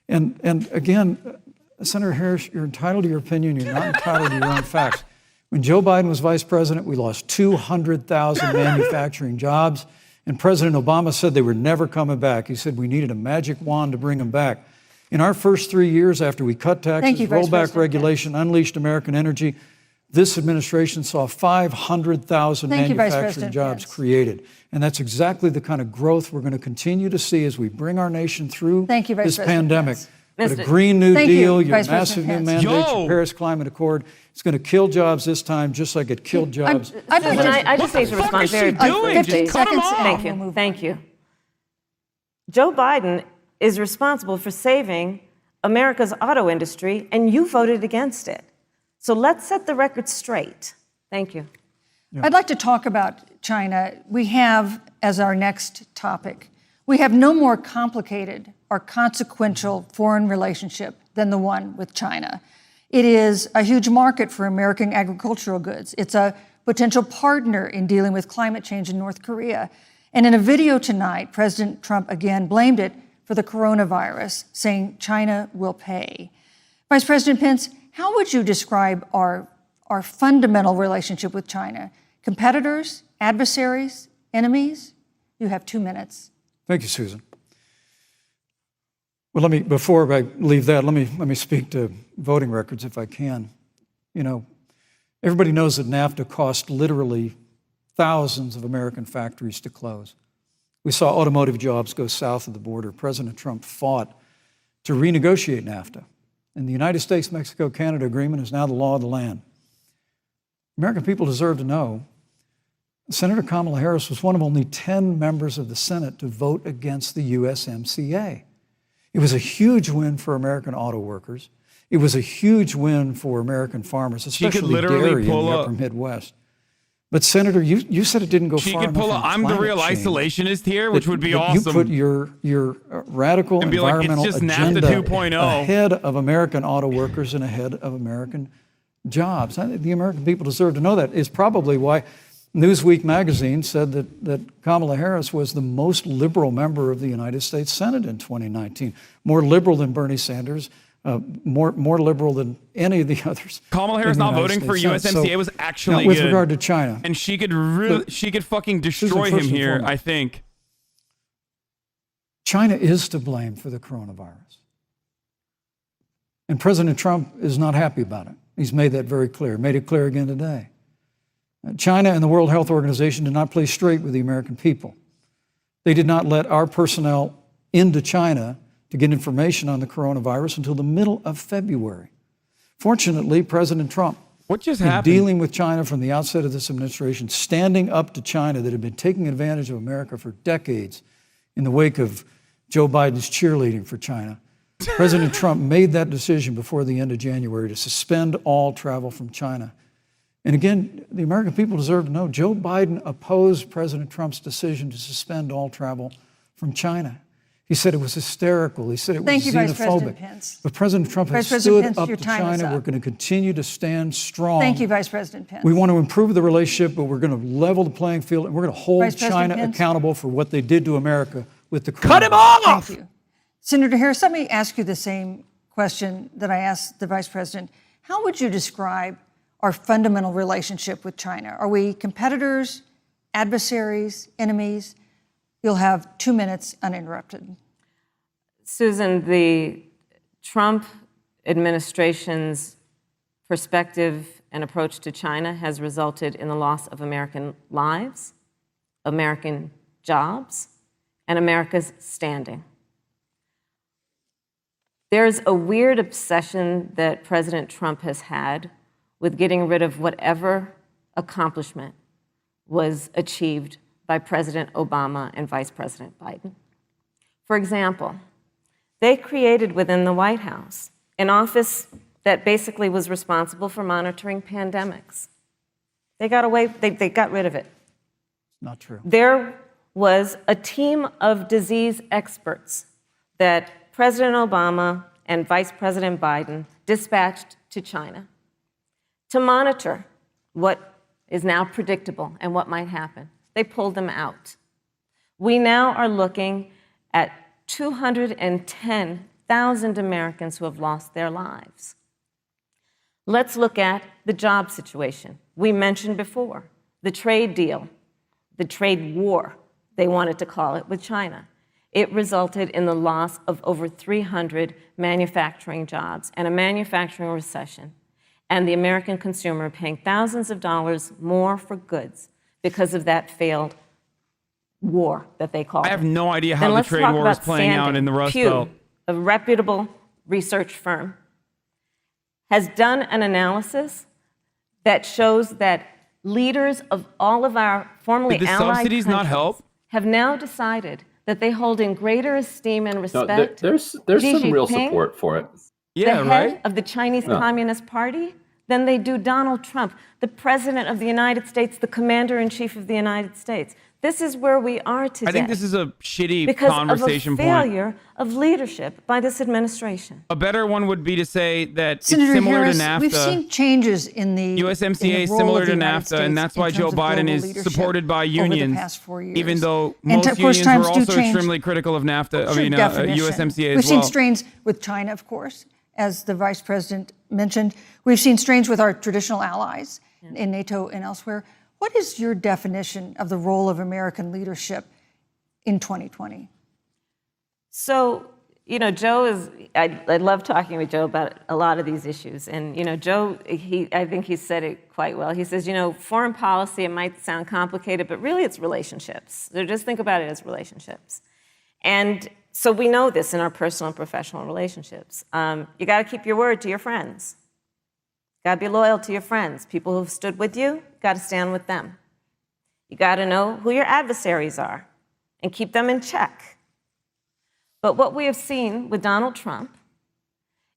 And again, Senator Harris, you're entitled to your opinion. You're not entitled to your own facts. When Joe Biden was vice president, we lost 200,000 manufacturing jobs, and President Obama said they were never coming back. He said we needed a magic wand to bring them back. In our first 3 years after we cut taxes, rolled back regulation, unleashed American energy, this administration saw 500,000 manufacturing jobs created. And that's exactly the kind of growth we're going to continue to see as we bring our nation through this pandemic. But a Green New Deal, your massive new mandate, your Paris Climate Accord, it's going to kill jobs this time, just like it killed jobs. I just need to respond very briefly. 15 seconds. Thank you. Thank you. Joe Biden is responsible for saving America's auto industry, and you voted against it. So let's set the record straight. Thank you. I'd like to talk about China. We have, as our next topic, we have no more complicated or consequential foreign relationship than the one with China. It is a huge market for American agricultural goods. It's a potential partner in dealing with climate change in North Korea. And in a video tonight, President Trump again blamed it for the coronavirus, saying China will pay. Vice President Pence, how would you describe our fundamental relationship with China? Competitors, adversaries, enemies? You have 2 minutes. Thank you, Susan. Well, before I leave that, let me speak to voting records if I can. You know, everybody knows that NAFTA cost literally thousands of American factories to close. We saw automotive jobs go south of the border. President Trump fought to renegotiate NAFTA. And the United States-Mexico-Canada agreement is now the law of the land. American people deserve to know Senator Kamala Harris was one of only 10 members of the Senate to vote against the USMCA. It was a huge win for American auto workers. It was a huge win for American farmers, especially dairy in the upper Midwest. But Senator, you said it didn't go far enough. She could pull up. I'm the real isolationist here, which would be awesome. You put your radical environmental agenda ahead of American auto workers and ahead of American jobs. The American people deserve to know that. Is probably why Newsweek magazine said that Kamala Harris was the most liberal member of the United States Senate in 2019. More liberal than Bernie Sanders, more liberal than any of the others. Kamala Harris not voting for USMCA was actually with regard to China. And she could fucking destroy him here, I think. China is to blame for the coronavirus. And President Trump is not happy about it. He's made that very clear, made it clear again today. China and the World Health Organization did not play straight with the American people. They did not let our personnel into China to get information on the coronavirus until the middle of February. Fortunately, President Trump, dealing with China from the outset of this administration, standing up to China that had been taking advantage of America for decades, in the wake of Joe Biden's cheerleading for China. President Trump made that decision before the end of January to suspend all travel from China. And again, the American people deserve to know Joe Biden opposed President Trump's decision to suspend all travel from China. He said it was hysterical. He said it was Thank you, Vice xenophobic. President Pence. But President Trump has Vice President stood up Pence, to your time is China. up. We're going to continue to stand strong. Thank you, Vice President Pence. We want to improve the relationship, but we're going to level the playing field, and we're going to hold Vice President China Pence. accountable for what they did to America with the Cut him coronavirus. off! Thank you. Senator Harris, let me ask you the same question that I asked the Vice President. How would you describe our fundamental relationship with China? Are we competitors, adversaries, enemies? You'll have 2 minutes uninterrupted. Susan, the Trump administration's perspective and approach to China has resulted in the loss of American lives, American jobs, and America's standing. There's a weird obsession that President Trump has had with getting rid of whatever accomplishment was achieved by President Obama and Vice President Biden. For example, they created within the White House an office that basically was responsible for monitoring pandemics. They got rid of it. Not true. There was a team of disease experts that President Obama and Vice President Biden dispatched to China to monitor what is now predictable and what might happen. They pulled them out. We now are looking at 210,000 Americans who have lost their lives. Let's look at the job situation. We mentioned before the trade deal, the trade war, they wanted to call it, with China. It resulted in the loss of over 300 manufacturing jobs and a manufacturing recession, and the American consumer paying thousands of dollars more for goods because of that failed war that they called it. I have no idea how the trade war is playing out in the Rust Belt. A reputable research firm, has done an analysis that shows that leaders of all of our formerly Did the allied subsidies not help? have now decided that they hold in greater esteem and respect. There's Xi some real Jinping, support for it. Yeah, the head right? of the Chinese Communist Party, than they do Donald Trump, the President of the United States, the Commander-in-Chief of the United States. This is where we are today. I think this is a shitty because conversation of a point. failure of leadership by this administration. A better one would be to say that Senator it's similar Harris, to NAFTA. we've seen changes in the USMCA is role similar of to the United NAFTA, States and that's in why terms Joe of Biden global is leadership supported by over the unions, past 4 years. even though And most of course, unions times were do also change. extremely critical of NAFTA, Sure, definition. USMCA We've as well. seen strains with China, of course, as the Vice President mentioned. We've seen strains with our traditional allies in NATO and elsewhere. What is your definition of the role of American leadership in 2020? So, Joe is, I love talking with Joe about a lot of these issues. And, Joe, I think he said it quite well. He says, foreign policy, it might sound complicated, but really it's relationships. So just think about it as relationships. And so we know this in our personal and professional relationships. You got to keep your word to your friends. Got to be loyal to your friends. People who've stood with you, got to stand with them. You got to know who your adversaries are and keep them in check. But what we have seen with Donald Trump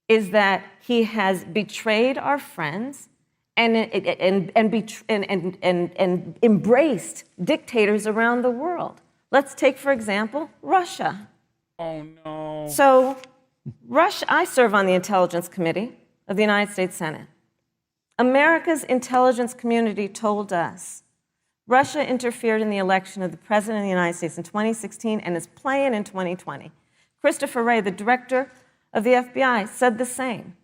is that he has betrayed our friends and embraced dictators around the world. Let's take, for example, Russia. Oh, no. So, Russia, I serve on the Intelligence Committee of the United States Senate. America's intelligence community told us Russia interfered in the election of the President of the United States in 2016 and is playing in 2020. Christopher Wray, the director of the FBI, said the same.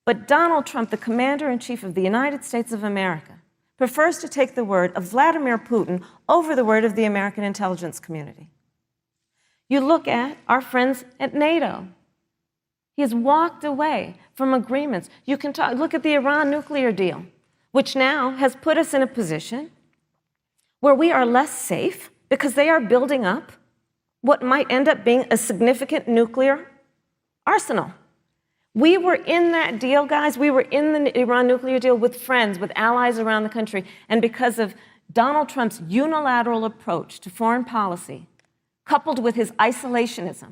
But Donald Trump, the Commander-in-Chief of the United States of America, prefers to take the word of Vladimir Putin over the word of the American intelligence community. You look at our friends at NATO. He has walked away from agreements. You can look at the Iran nuclear deal, which now has put us in a position where we are less safe because they are building up what might end up being a significant nuclear arsenal. We were in that deal, guys. We were in the Iran nuclear deal with friends, with allies around the country. And because of Donald Trump's unilateral approach to foreign policy, coupled with his isolationism,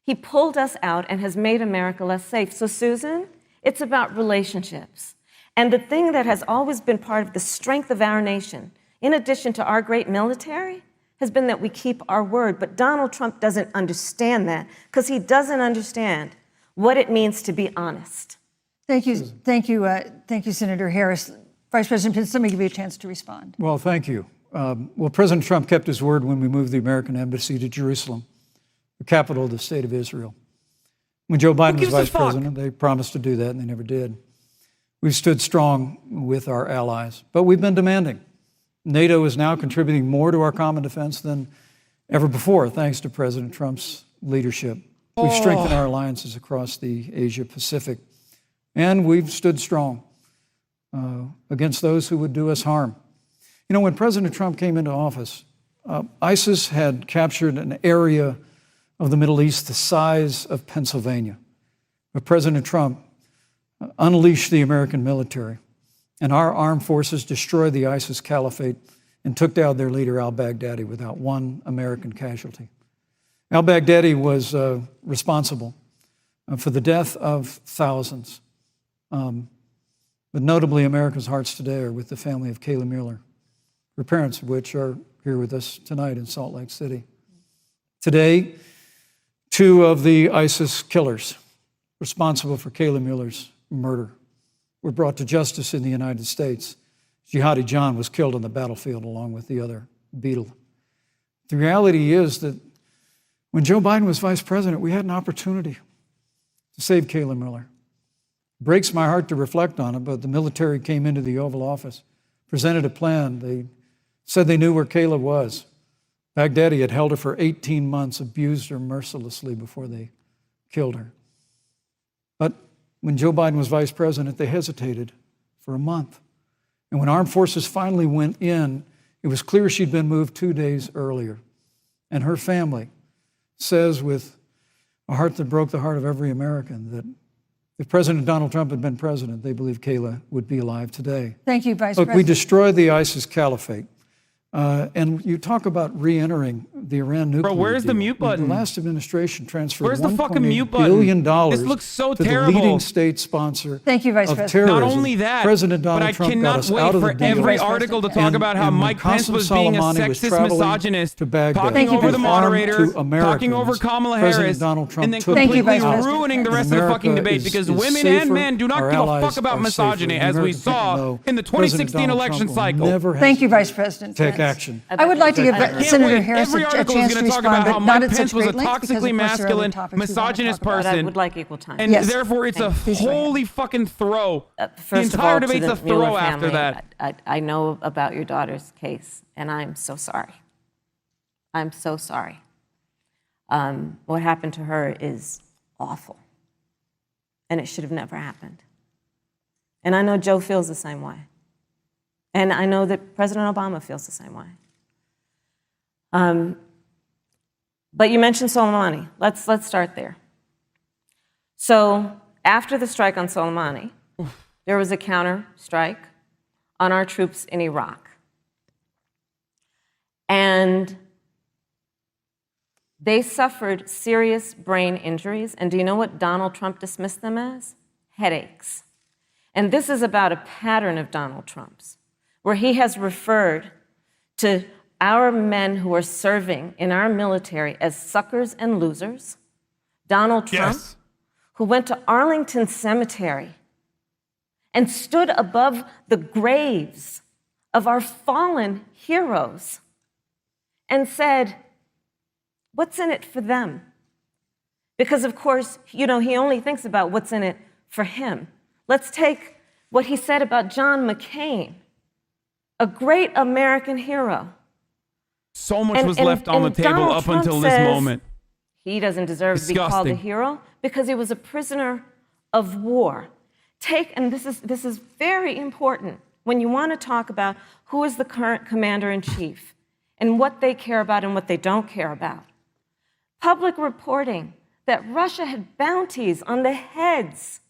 he pulled us out and has made America less safe. So, Susan, it's about relationships. And the thing that has always been part of the strength of our nation, in addition to our great military, has been that we keep our word. But Donald Trump doesn't understand that because he doesn't understand what it means to be honest. Thank you, Senator Harris. Vice President Pence, let me give you a chance to respond. Well, thank you. Well, President Trump kept his word when we moved the American embassy to Jerusalem, the capital of the state of Israel. When Joe Biden was vice president, they promised to do that, and they never did. We've stood strong with our allies, but we've been demanding. NATO is now contributing more to our common defense than ever before, thanks to President Trump's leadership. We've strengthened our alliances across the Asia-Pacific, and we've stood strong against those who would do us harm. You know, when President Trump came into office, ISIS had captured an area of the Middle East the size of Pennsylvania. But President Trump unleashed the American military, and our armed forces destroyed the ISIS caliphate and took down their leader, al-Baghdadi, without one American casualty. Al-Baghdadi was responsible for the death of thousands. But notably, America's hearts today are with the family of Kayla Mueller, her parents of which are here with us tonight in Salt Lake City. Today, 2 of the ISIS killers responsible for Kayla Mueller's murder were brought to justice in the United States. Jihadi John was killed on the battlefield along with the other beetle. The reality is that when Joe Biden was vice president, we had an opportunity to save Kayla Mueller. It breaks my heart to reflect on it, but the military came into the Oval Office, presented a plan. They said they knew where Kayla was. Baghdadi had held her for 18 months, abused her mercilessly before they killed her. But when Joe Biden was vice president, they hesitated for a month. And when armed forces finally went in, it was clear she'd been moved 2 days earlier. And her family says with a heart that broke the heart of every American that if President Donald Trump had been president, they believe Kayla would be alive today. Thank you, Vice Look, President. we destroyed the ISIS caliphate. And you talk about re-entering the Iran nuclear Bro, where's deal. the mute button? The last administration transferred Where's the fucking mute $1.8 button? billion This looks so to terrible. the leading state sponsor Thank you, Vice of President. terrorism. Not only that, President Donald but I Trump got cannot us wait out of for the deal. every Vice article to President talk about how when Mike Pence Qasem was being a Soleimani was sexist traveling misogynist, to Baghdad, talking Thank you, over the Vice moderator, President. To Americans, talking over Kamala President Harris, Donald Trump and then took Thank you, completely Vice President. ruining the rest And of the fucking America debate because is women safer, and men do not our give a allies fuck about are misogyny, safer. as we American people saw know in the President 2016 Donald election Trump will cycle. never Thank you, hesitate Vice President. to take Pence. action. I would like to give I can't Senator wait. Harris Every a article chance is to going to talk respond, about how but not Mike at Pence such was a great length because, toxically of course, there are other masculine, topics we want to misogynist talk about. But I person. would like equal time. And Yes. therefore, it's a Please go ahead. holy fucking throw. The First of entire all, to debate's the a throw Mueller after family, that. I know about your daughter's case, and I'm so sorry. I'm so sorry. What happened to her is awful, and it should have never happened. And I know Joe feels the same way. And I know that President Obama feels the same way. But you mentioned Soleimani. Let's start there. So after the strike on Soleimani, there was a counter strike on our troops in Iraq. And they suffered serious brain injuries. And do you know what Donald Trump dismissed them as? Headaches. And this is about a pattern of Donald Trump's, where he has referred to our men who are serving in our military as suckers and losers. Donald Trump, Yes. who went to Arlington Cemetery and stood above the graves of our fallen heroes and said, what's in it for them? Because, of course, he only thinks about what's in it for him. Let's take what he said about John McCain, a great American hero. So much was left on the table Donald up Trump until this says moment. He doesn't deserve to be called a Disgusting. hero because he was a prisoner of war. And this is very important when you want to talk about who is the current commander-in-chief and what they care about and what they don't care about. Public reporting that Russia had bounties on the heads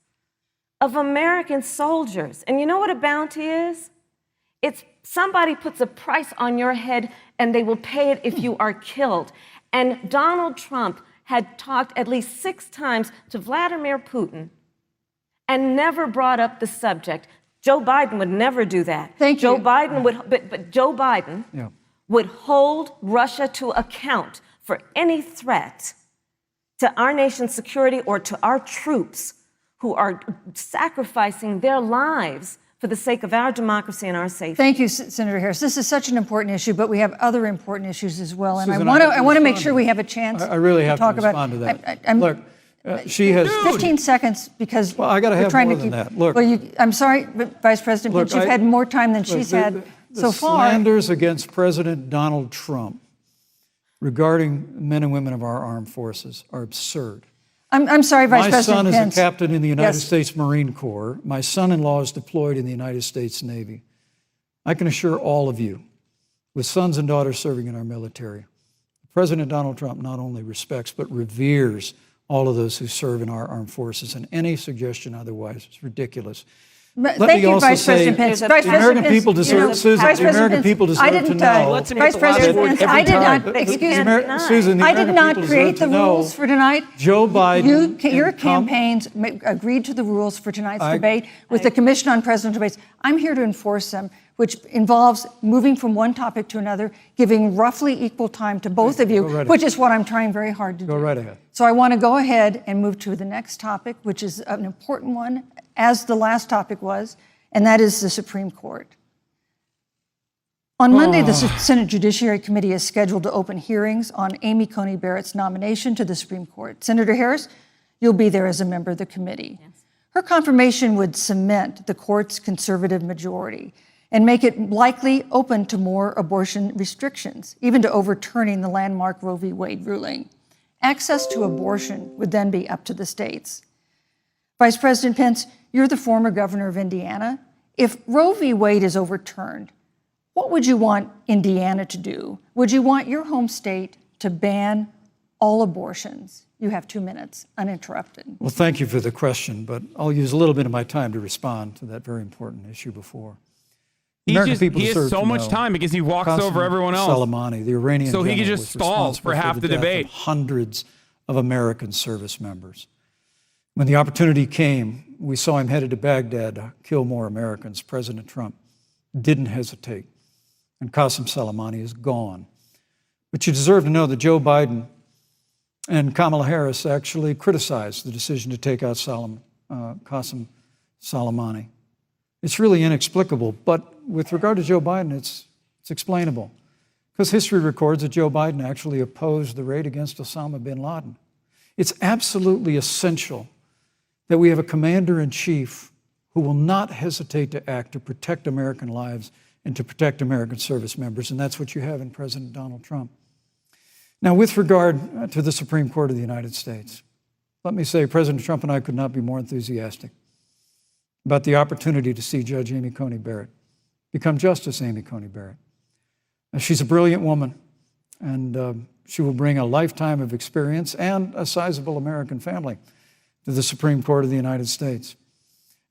of American soldiers. And you know what a bounty is? It's somebody puts a price on your head and they will pay it if you are killed. And Donald Trump had talked at least 6 times to Vladimir Putin and never brought up the subject. Joe Biden would never do that. Thank Joe you. Biden would, but Joe Biden would hold Russia to account for any threat to our nation's security or to our troops who are sacrificing their lives for the sake of our democracy and our safety. Thank you, Senator Harris. This is such an important issue, but we have other important issues as well, and Susan, I want to make respond sure to we that. have a chance. I really have to talk respond to about, that. I'm, Look, she has 15 seconds because Well, I gotta we're have trying more to than keep. that. Look. Well, I'm sorry, but Vice President Pence, you've had more time than she's had so far. The slanders against President Donald Trump regarding men and women of our armed forces are absurd. I'm sorry, Vice My President son Pence. is a captain in the United Yes. States Marine Corps. My son-in-law is deployed in the United States Navy. I can assure all of you, with sons and daughters serving in our military, President Donald Trump not only respects but reveres all of those who serve in our armed forces, and any suggestion otherwise is ridiculous. Thank you, Vice President Pence. The American people deserve, Susan, the American people deserve to know. Vice President Pence, I did not, excuse me, Susan, the I did American not people create deserve the to know rules for tonight. Joe Biden Your and Trump- campaigns agreed to the rules for tonight's debate with the Commission on Presidential Debates. I'm here to enforce them, which involves moving from one topic to another, giving roughly equal time to both of you, which is what I'm trying very hard to do. Go right ahead. So I want to go ahead and move to the next topic, which is an important one, as the last topic was, and that is the Supreme Court. On Monday, the Senate Judiciary Committee is scheduled to open hearings on Amy Coney Barrett's nomination to the Supreme Court. Senator Harris, you'll be there as a member of the committee. Yes. Her confirmation would cement the court's conservative majority and make it likely open to more abortion restrictions, even to overturning the landmark Roe v. Wade ruling. Access to abortion would then be up to the states. Vice President Pence, you're the former governor of Indiana. If Roe v. Wade is overturned, what would you want Indiana to do? Would you want your home state to ban all abortions? You have 2 minutes, uninterrupted. Well, thank you for the question, but I'll use a little bit of my time to respond to that very important issue before. He has so much time because he walks over everyone else. Soleimani, the Iranian so he general, could just was stall responsible for half the death of debate. Hundreds of American service members. When the opportunity came, we saw him headed to Baghdad to kill more Americans. President Trump didn't hesitate, and Qasem Soleimani is gone. But you deserve to know that Joe Biden and Kamala Harris actually criticized the decision to take out Qasem Soleimani. It's really inexplicable, but with regard to Joe Biden, it's explainable. Because history records that Joe Biden actually opposed the raid against Osama bin Laden. It's absolutely essential that we have a commander-in-chief who will not hesitate to act to protect American lives and to protect American service members, and that's what you have in President Donald Trump. Now, with regard to the Supreme Court of the United States, let me say President Trump and I could not be more enthusiastic about the opportunity to see Judge Amy Coney Barrett become Justice Amy Coney Barrett. She's a brilliant woman, and she will bring a lifetime of experience and a sizable American family to the Supreme Court of the United States.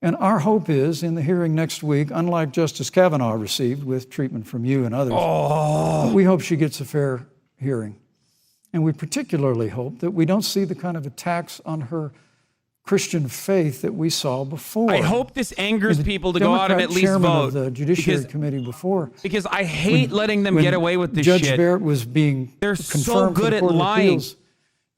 And our hope is, in the hearing next week, unlike Justice Kavanaugh received with treatment from you and others, we hope she gets a fair hearing. And we particularly hope that we don't see the kind of attacks on her Christian faith that we saw before. I hope this angers people to go out and at least chairman vote. of the Judiciary Committee before. Because I hate letting them get away with this Judge shit. Barrett was being They're confirmed so good for the at Court of lying. Appeals,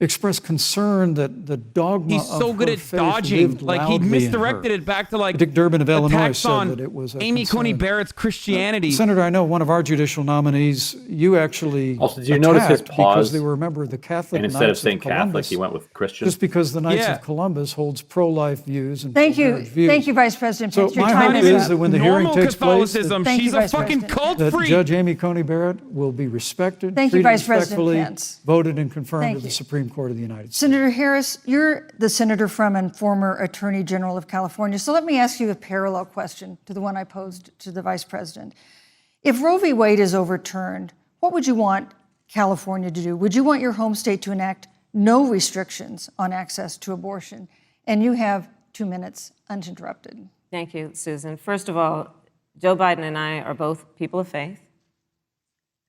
expressed concern that the dogma He's so of good her at faith dodging. lived Like he loudly in misdirected her. it back to like Dick Durbin of Illinois attacks said on that it was a Amy Coney concern. Barrett's Christianity. Senator, I know one of our judicial nominees, you actually Also, did you notice his attacked pause? because they were a member of the Catholic And instead of Knights saying Catholic, Columbus, he went with Christian. just because the Knights Yeah. of Columbus holds pro-life views and Thank you, pro-marriage views. thank you, Vice President So Pence. Your my time hope is is up. that when the hearing Normal takes place, Catholicism. Thank She's you, a Vice fucking President. cult that freak. Judge Amy Coney Barrett will be respected, Thank you, treated Vice President respectfully, Pence. voted and confirmed Thank to the you. Supreme Court of the United States. Senator Harris, you're the senator from and former Attorney General of California. So let me ask you a parallel question to the one I posed to the Vice President. If Roe v. Wade is overturned, what would you want California to do? Would you want your home state to enact no restrictions on access to abortion? And you have 2 minutes uninterrupted. Thank you, Susan. First of all, Joe Biden and I are both people of faith,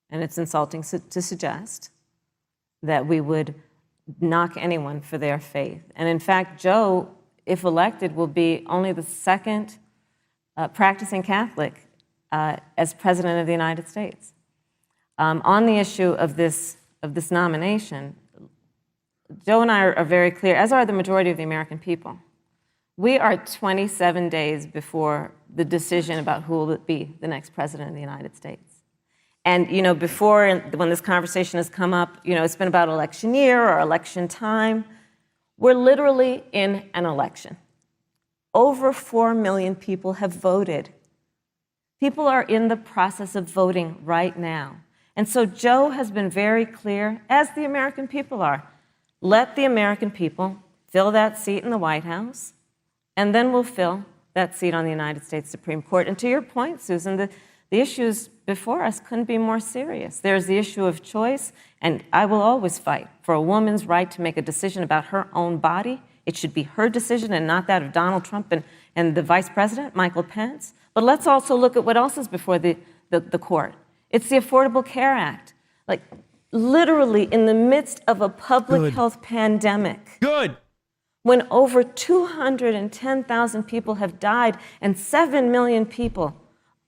and it's insulting to suggest that we would knock anyone for their faith. And in fact, Joe, if elected, will be only the second practicing Catholic as President of the United States. On the issue of this nomination, Joe and I are very clear, as are the majority of the American people. We are 27 days before the decision about who will be the next president of the United States. And, you know, before, when this conversation has come up, you know, it's been about election year or election time. We're literally in an election. Over 4 million people have voted. People are in the process of voting right now. And so Joe has been very clear, as the American people are. Let the American people fill that seat in the White House, and then we'll fill that seat on the United States Supreme Court. And to your point, Susan, the issues before us couldn't be more serious. There's the issue of choice, and I will always fight for a woman's right to make a decision about her own body. It should be her decision and not that of Donald Trump and the Vice President, Michael Pence. But let's also look at what else is before the court. It's the Affordable Care Act. Like, literally in the midst of a public health pandemic. Good. When over 210,000 people have died and 7 million people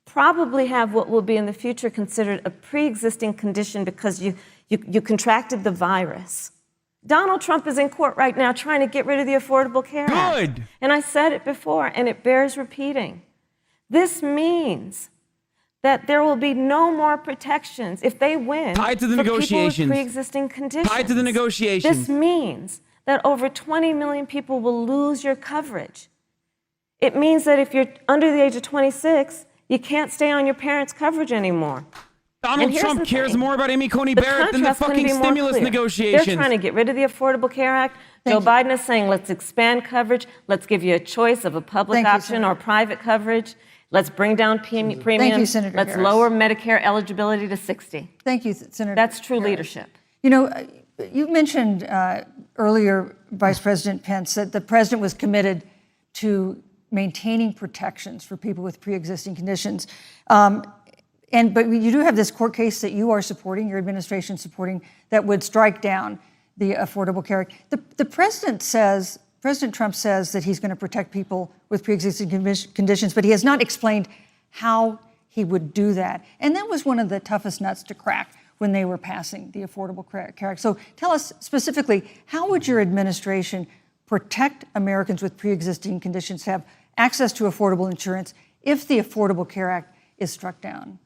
probably have what will be in the future considered a pre-existing condition because you contracted the virus. Donald Trump is in court right now trying to get rid of the Affordable Care Act. Good. And I said it before, and it bears repeating. This means that there will be no more protections if they win tied to the for negotiations. People with pre-existing conditions. Tied to the negotiations. This means that over 20 million people will lose your coverage. It means that if you're under the age of 26, you can't stay on your parents' coverage anymore. Donald Trump cares more about Amy Coney Barrett than the fucking stimulus negotiations. They're trying to get rid of the Affordable Care Act. Joe Biden is saying, let's expand coverage. Let's give you a choice of a public option or private coverage. Let's bring down premiums. Thank you, Senator Let's Harris. lower Medicare eligibility to 60. Thank you, Senator. That's true Harris. leadership. You know, you mentioned earlier, Vice President Pence, that the president was committed to maintaining protections for people with pre-existing conditions. But you do have this court case that you are supporting, your administration supporting, that would strike down the Affordable Care Act. The president says, President Trump says that he's going to protect people with pre-existing conditions, but he has not explained how he would do that. And that was one of the toughest nuts to crack when they were passing the Affordable Care Act. So tell us specifically, how would your administration protect Americans with pre-existing conditions to have access to affordable insurance if the Affordable Care Act is struck down?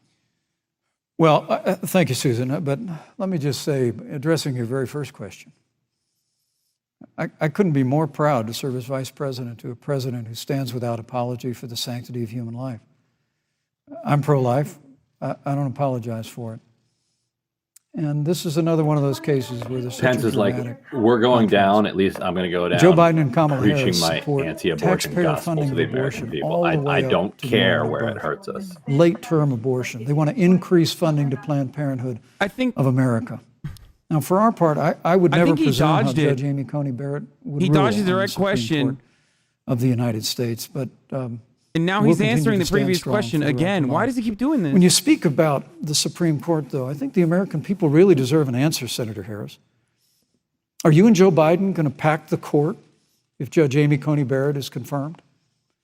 Well, thank you, Susan. But let me just say, addressing your very first question, I couldn't be more proud to serve as vice president to a president who stands without apology for the sanctity of human life. I'm pro-life. I don't apologize for it. And this is another one of those cases where there's such Pence a is like, dramatic we're going down, at least I'm going to go down. Joe Biden and Kamala preaching Harris my support anti-abortion taxpayer gospel funding to the of American abortion people. all the way I up don't to care normal where it birth. hurts us. Late-term abortion. They want to increase funding to Planned Parenthood of America. Now, for our part, I would never presume how Judge Amy Coney Barrett would rule dodged the on the direct Supreme question Court of the United States, but and now we'll he's continue answering to the stand previous strong question for the right to again. Why life. does he keep doing this? When you speak about the Supreme Court, though, I think the American people really deserve an answer, Senator Harris. Are you and Joe Biden going to pack the court if Judge Amy Coney Barrett is confirmed?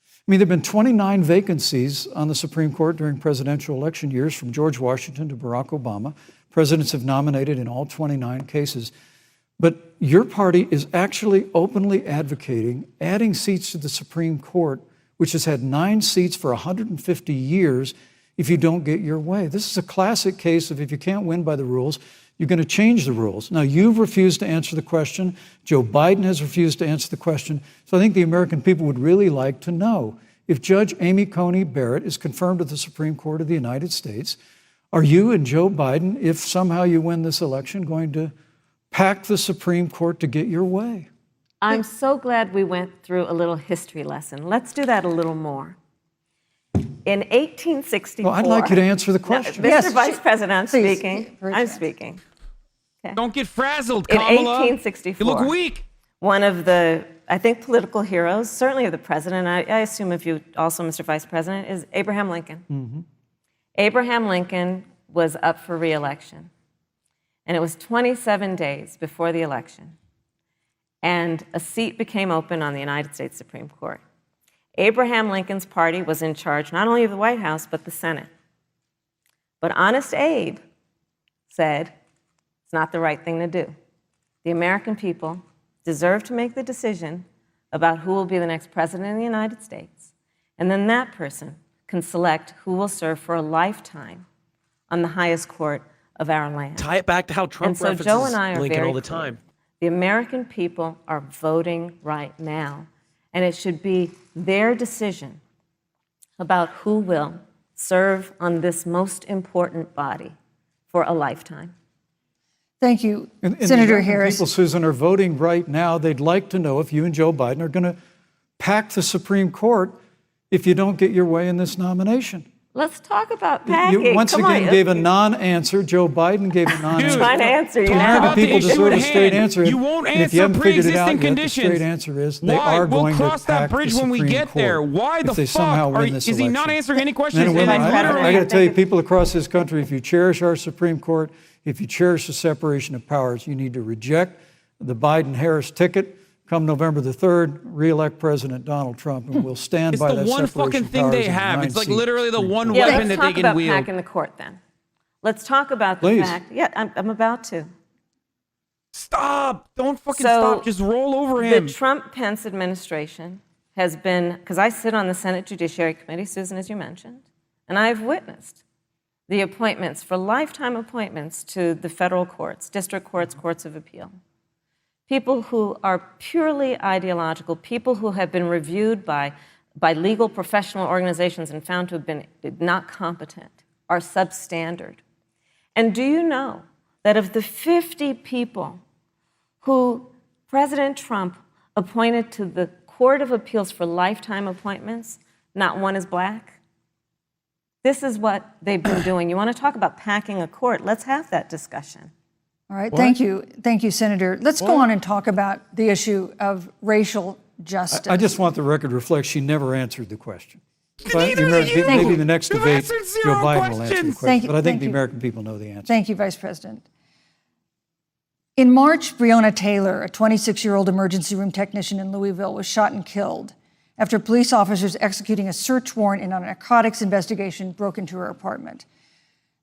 I mean, there have been 29 vacancies on the Supreme Court during presidential election years, from George Washington to Barack Obama. Presidents have nominated in all 29 cases. But your party is actually openly advocating adding seats to the Supreme Court, which has had 9 seats for 150 years, if you don't get your way. This is a classic case of if you can't win by the rules, you're going to change the rules. Now, you've refused to answer the question. Joe Biden has refused to answer the question. So I think the American people would really like to know, if Judge Amy Coney Barrett is confirmed to the Supreme Court of the United States, are you and Joe Biden, if somehow you win this election, going to pack the Supreme Court to get your way? I'm so glad we went through a little history lesson. Let's do that a little more. In 1864... Well, I'd like you to answer the question. Mr. Vice President, I'm please, speaking. I'm speaking. Okay. Don't get frazzled, In Kamala. 1864... You look weak. One of the, I think, political heroes, certainly of the president, I assume of you also, Mr. Vice President, is Abraham Lincoln. Mm-hmm. Abraham Lincoln was up for re-election. And it was 27 days before the election. And a seat became open on the United States Supreme Court. Abraham Lincoln's party was in charge not only of the White House, but the Senate. But Honest Abe said it's not the right thing to do. The American people deserve to make the decision about who will be the next president of the United States. And then that person can select who will serve for a lifetime on the highest court of our land. Tie it back to how Trump references Joe and I are Lincoln very all the clear. time. The American people are voting right now, and it should be their decision about who will serve on this most important body for a lifetime. Thank you, And the Senator American Harris. people, Susan, are voting right now. They'd like to know if you and Joe Biden are going to pack the Supreme Court if you don't get your way in this nomination. Let's talk about packing. You once Come again on. gave a non-answer. Joe Biden gave a non-answer. Trying to answer you The now. American people issue deserve at a straight hand. answer. You won't And if you answer haven't figured it out pre-existing yet, the conditions. straight answer is they Why? are going We'll cross to that pack bridge the when we Supreme get there. Court Why if the they fuck somehow win are, this is he not election. answering any Men questions? and women, And I literally, got to tell you, people across this country, if you cherish our Supreme Court, if you cherish the separation of powers, you need to reject the Biden-Harris ticket. Come November the 3rd, re-elect President Donald Trump, and we'll stand it's by the that one separation fucking of thing powers they in the have. It's like 9-seat literally the Supreme one Court. Yeah, weapon let's that talk they can about wield. packing the court then. Let's talk about the Please. fact. Yeah, I'm about to. Stop! Don't fucking So, stop. Just roll over him. The Trump-Pence administration has been, because I sit on the Senate Judiciary Committee, Susan, as you mentioned, and I've witnessed the appointments for lifetime appointments to the federal courts, district courts, courts of appeal. People who are purely ideological, people who have been reviewed by legal professional organizations and found to have been not competent, are substandard. And do you know that of the 50 people who President Trump appointed to the Court of Appeals for lifetime appointments, not one is black? This is what they've been doing. You want to talk about packing a court? Let's have that discussion. All right, thank you. Thank you, Senator. Let's go on and talk about the issue of racial justice. I just want the record to reflect she never answered the question. Neither did you. Maybe the next You've debate, answered Joe zero Biden will answer the questions. question. Thank you- But I think thank the you. American people know the answer. Thank you, Vice President. In March, Breonna Taylor, a 26-year-old emergency room technician in Louisville, was shot and killed after police officers executing a search warrant in a narcotics investigation broke into her apartment.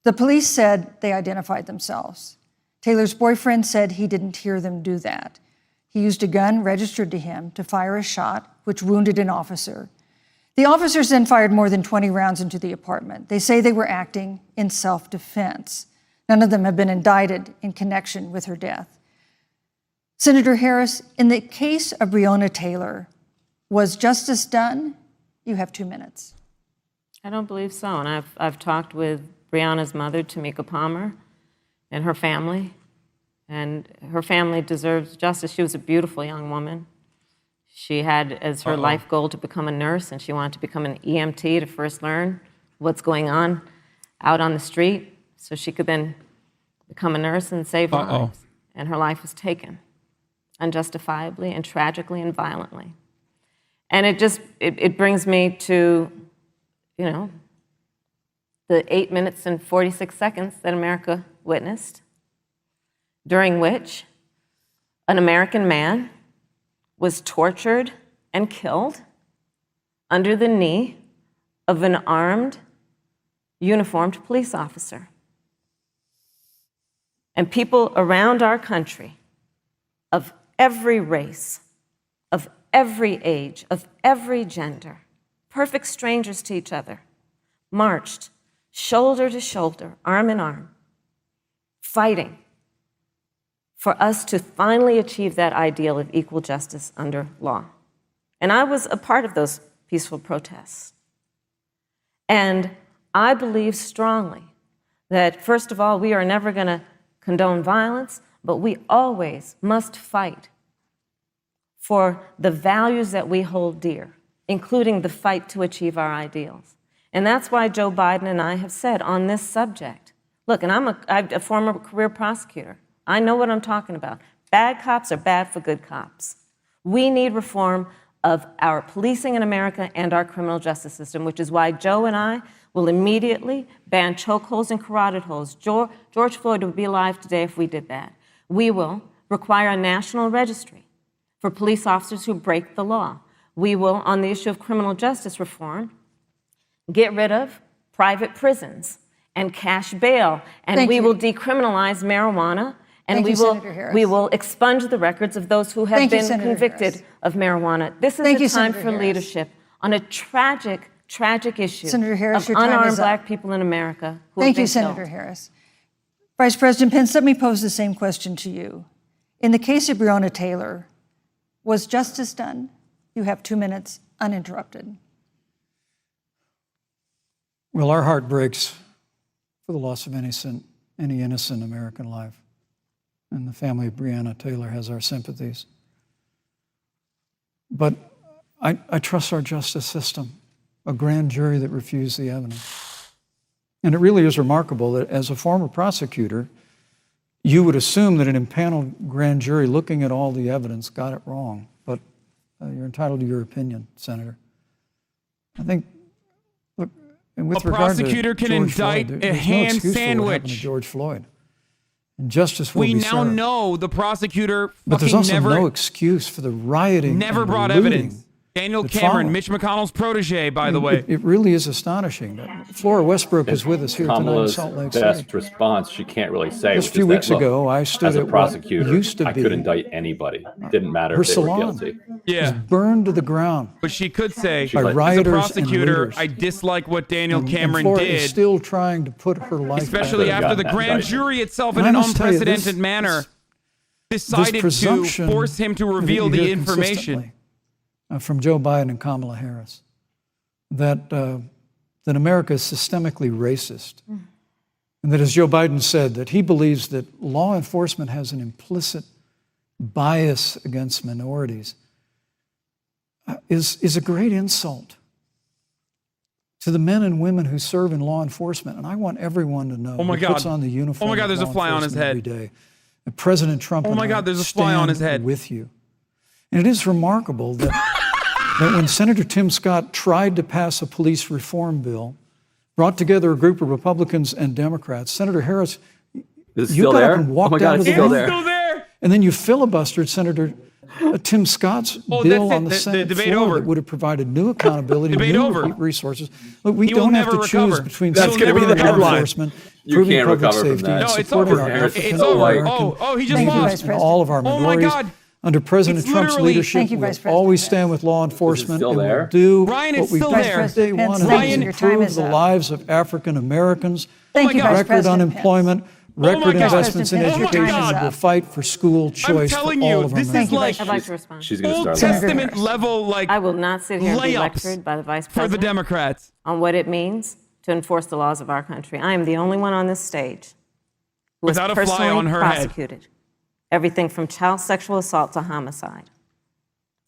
The police said they identified themselves. Taylor's boyfriend said he didn't hear them do that. He used a gun registered to him to fire a shot, which wounded an officer. The officers then fired more than 20 rounds into the apartment. They say they were acting in self-defense. None of them have been indicted in connection with her death. Senator Harris, in the case of Breonna Taylor, was justice done? You have 2 minutes. I don't believe so. And I've talked with Breonna's mother, Tamika Palmer, and her family. And her family deserves justice. She was a beautiful young woman. She had as her life goal to become a nurse, and she wanted to become an EMT to first learn what's going on out on the street so she could then become a nurse and save lives. And her life was taken unjustifiably and tragically and violently. And it brings me to, the 8 minutes and 46 seconds that America witnessed, during which an American man was tortured and killed under the knee of an armed, uniformed police officer. And people around our country of every race, of every age, of every gender, perfect strangers to each other, marched shoulder to shoulder, arm in arm, fighting for us to finally achieve that ideal of equal justice under law. And I was a part of those peaceful protests. And I believe strongly that, first of all, we are never going to condone violence, but we always must fight for the values that we hold dear, including the fight to achieve our ideals. And that's why Joe Biden and I have said on this subject, look, and I'm a former career prosecutor. I know what I'm talking about. Bad cops are bad for good cops. We need reform of our policing in America and our criminal justice system, which is why Joe and I will immediately ban chokeholds and carotid holds. George Floyd would be alive today if we did that. We will require a national registry for police officers who break the law. We will, on the issue of criminal justice reform, get rid of private prisons and cash bail, and we will decriminalize marijuana, and we will expunge the records of those who have been convicted of marijuana. This is a time for leadership on a tragic, tragic issue of unarmed black people in America who have been killed. Senator Harris. Vice President Pence, let me pose the same question to you. In the case of Breonna Taylor, was justice done? You have 2 minutes uninterrupted. Well, our heart breaks for the loss of any innocent American life. And the family of Breonna Taylor has our sympathies. But I trust our justice system, a grand jury that refused the evidence. And it really is remarkable that as a former prosecutor, you would assume that an impaneled grand jury looking at all the evidence got it wrong. But you're entitled to your opinion, Senator. I think, look, and with regard to prosecutor can George indict Floyd, a there's ham no excuse for what happened to sandwich. George Floyd. And justice will We be now served. know the prosecutor But there's fucking also no never excuse for the rioting never and brought looting evidence. Daniel that Cameron, followed. Mitch McConnell's protege, by the way. It really is astonishing. Flora Westbrook is with us here tonight in Kamala's Salt Lake best City. response she can't really say. Just a which few is that, weeks look, ago, I stood as a at what prosecutor, used to I be could indict anybody. Didn't matter her if they were salon. guilty. Yeah. burned to the ground. But she could say, By as a rioters and prosecutor, looters. I dislike what Daniel And Cameron Flora is did, still trying to put her life especially back. after the gotten that grand indictment. jury itself And in I an must tell you, unprecedented this- manner This decided to presumption force him to that reveal you the hear information. consistently, from Joe Biden and Kamala Harris, that America is systemically racist. And that, as Joe Biden said, that he believes that law enforcement has an implicit bias against minorities is a great insult to the men and women who serve in law enforcement. And I want everyone to know Oh my who puts God. on the uniform Oh my God, of there's a law fly on his enforcement head. every day. That President Trump Oh and my I God, there's a fly on his stand head. with you. And it is remarkable that, that when Senator Tim Scott tried to pass a police reform bill, brought together a group of Republicans and Democrats, Senator Harris, Is it you still got there? up and walked Oh my God, out of it's the still room. there. Still there. And then you filibustered Senator Tim Scott's Oh, bill that's it. on the The Senate debate floor over. that would have provided new accountability, Debate new over. resources. Look, we He will don't have to never choose recover. between That's supporting gonna be the law headline. enforcement, You improving can't public recover from safety, that. and No, it's supporting over. our Harris. African It's over. American Oh, he just Thank you, lost. Vice and all of our Oh my minorities. God. Under President It's Trump's literally- leadership, Thank you, we'll Vice President always Pence. stand with law enforcement still and we'll there? do Ryan, it's what we've still done there. from day Pence, one, thank and you. that Your is time improve is the up. lives of African Americans. Thank you, God. Vice Record President unemployment, Oh my record God. investments in Vice President Pence, your education. time is We'll up. fight for school choice for telling all you, of our this is members. like I'd like to respond. She's going to Old start. Testament level, like I will not sit here and be layups lectured by the Vice for the President Democrats. on what it means to enforce the laws of our country. I am the only one on this stage who was Without a fly personally on her head. prosecuted. Everything from child sexual assault to homicide.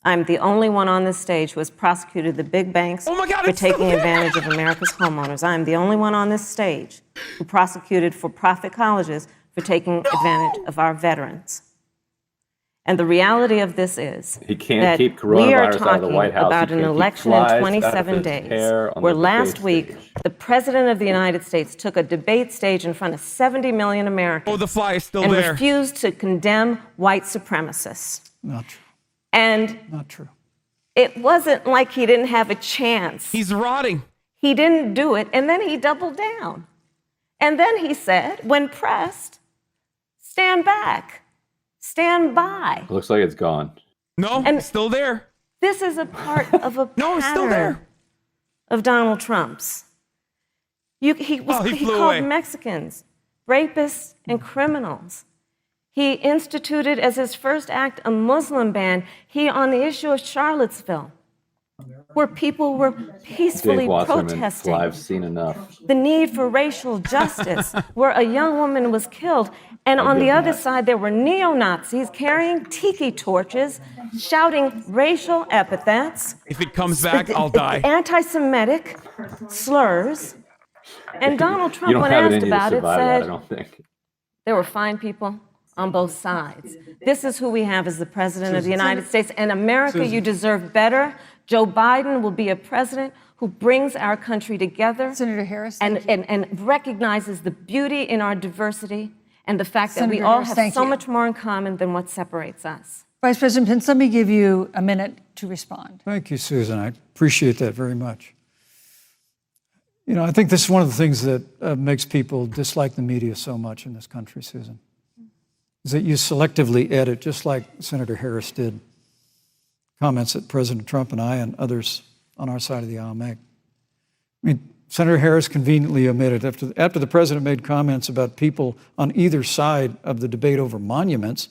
I'm the only one on this stage who has prosecuted the big banks Oh my God, for it's still taking there. advantage of America's homeowners. I'm the only one on this stage who prosecuted for-profit colleges for taking advantage of our veterans. And the reality of this is He can't that keep we are coronavirus out of the talking White House. He about an can't keep election in flies out of 27 his days, hair on where the last debate week stage. the President of the United States took a debate stage in front of 70 million Americans Oh, the fly is still and there. refused to condemn white supremacists. Not true. And Not true. it wasn't like he didn't have a chance. He's rotting. He didn't do it, and then he doubled down. And then he said, when pressed, stand back, stand by. Looks like it's gone. No, And- it's still there. This is a part of a No, it's still pattern there. of Donald Trump's. He flew called away. Mexicans rapists and criminals. He instituted as his first act a Muslim ban. He, on the issue of Charlottesville, where people were peacefully Dave Wasserman, protesting I've seen enough. the need for racial justice, where a young woman was killed. And on the other side, there were neo-Nazis carrying tiki torches, shouting racial epithets, If it comes back, I'll die. anti-Semitic slurs. And Donald You Trump, don't when have it asked in you to about it, survive that, I said don't think. there were fine people on both sides. This is who we have as the President of the United States. And America, you deserve better. Joe Biden will be a president who brings our country together. Senator Harris, and recognizes the beauty in our diversity and the fact that we all have so much more in common than what separates us. Vice President Pence, let me give you a minute to respond. Thank you, Susan. I appreciate that very much. You know, I think this is one of the things that makes people dislike the media so much in this country, Susan, is that you selectively edit, just like Senator Harris did, comments that President Trump and I and others on our side of the aisle make. I mean, Senator Harris conveniently omitted, after the president made comments about people on either side of the debate over monuments,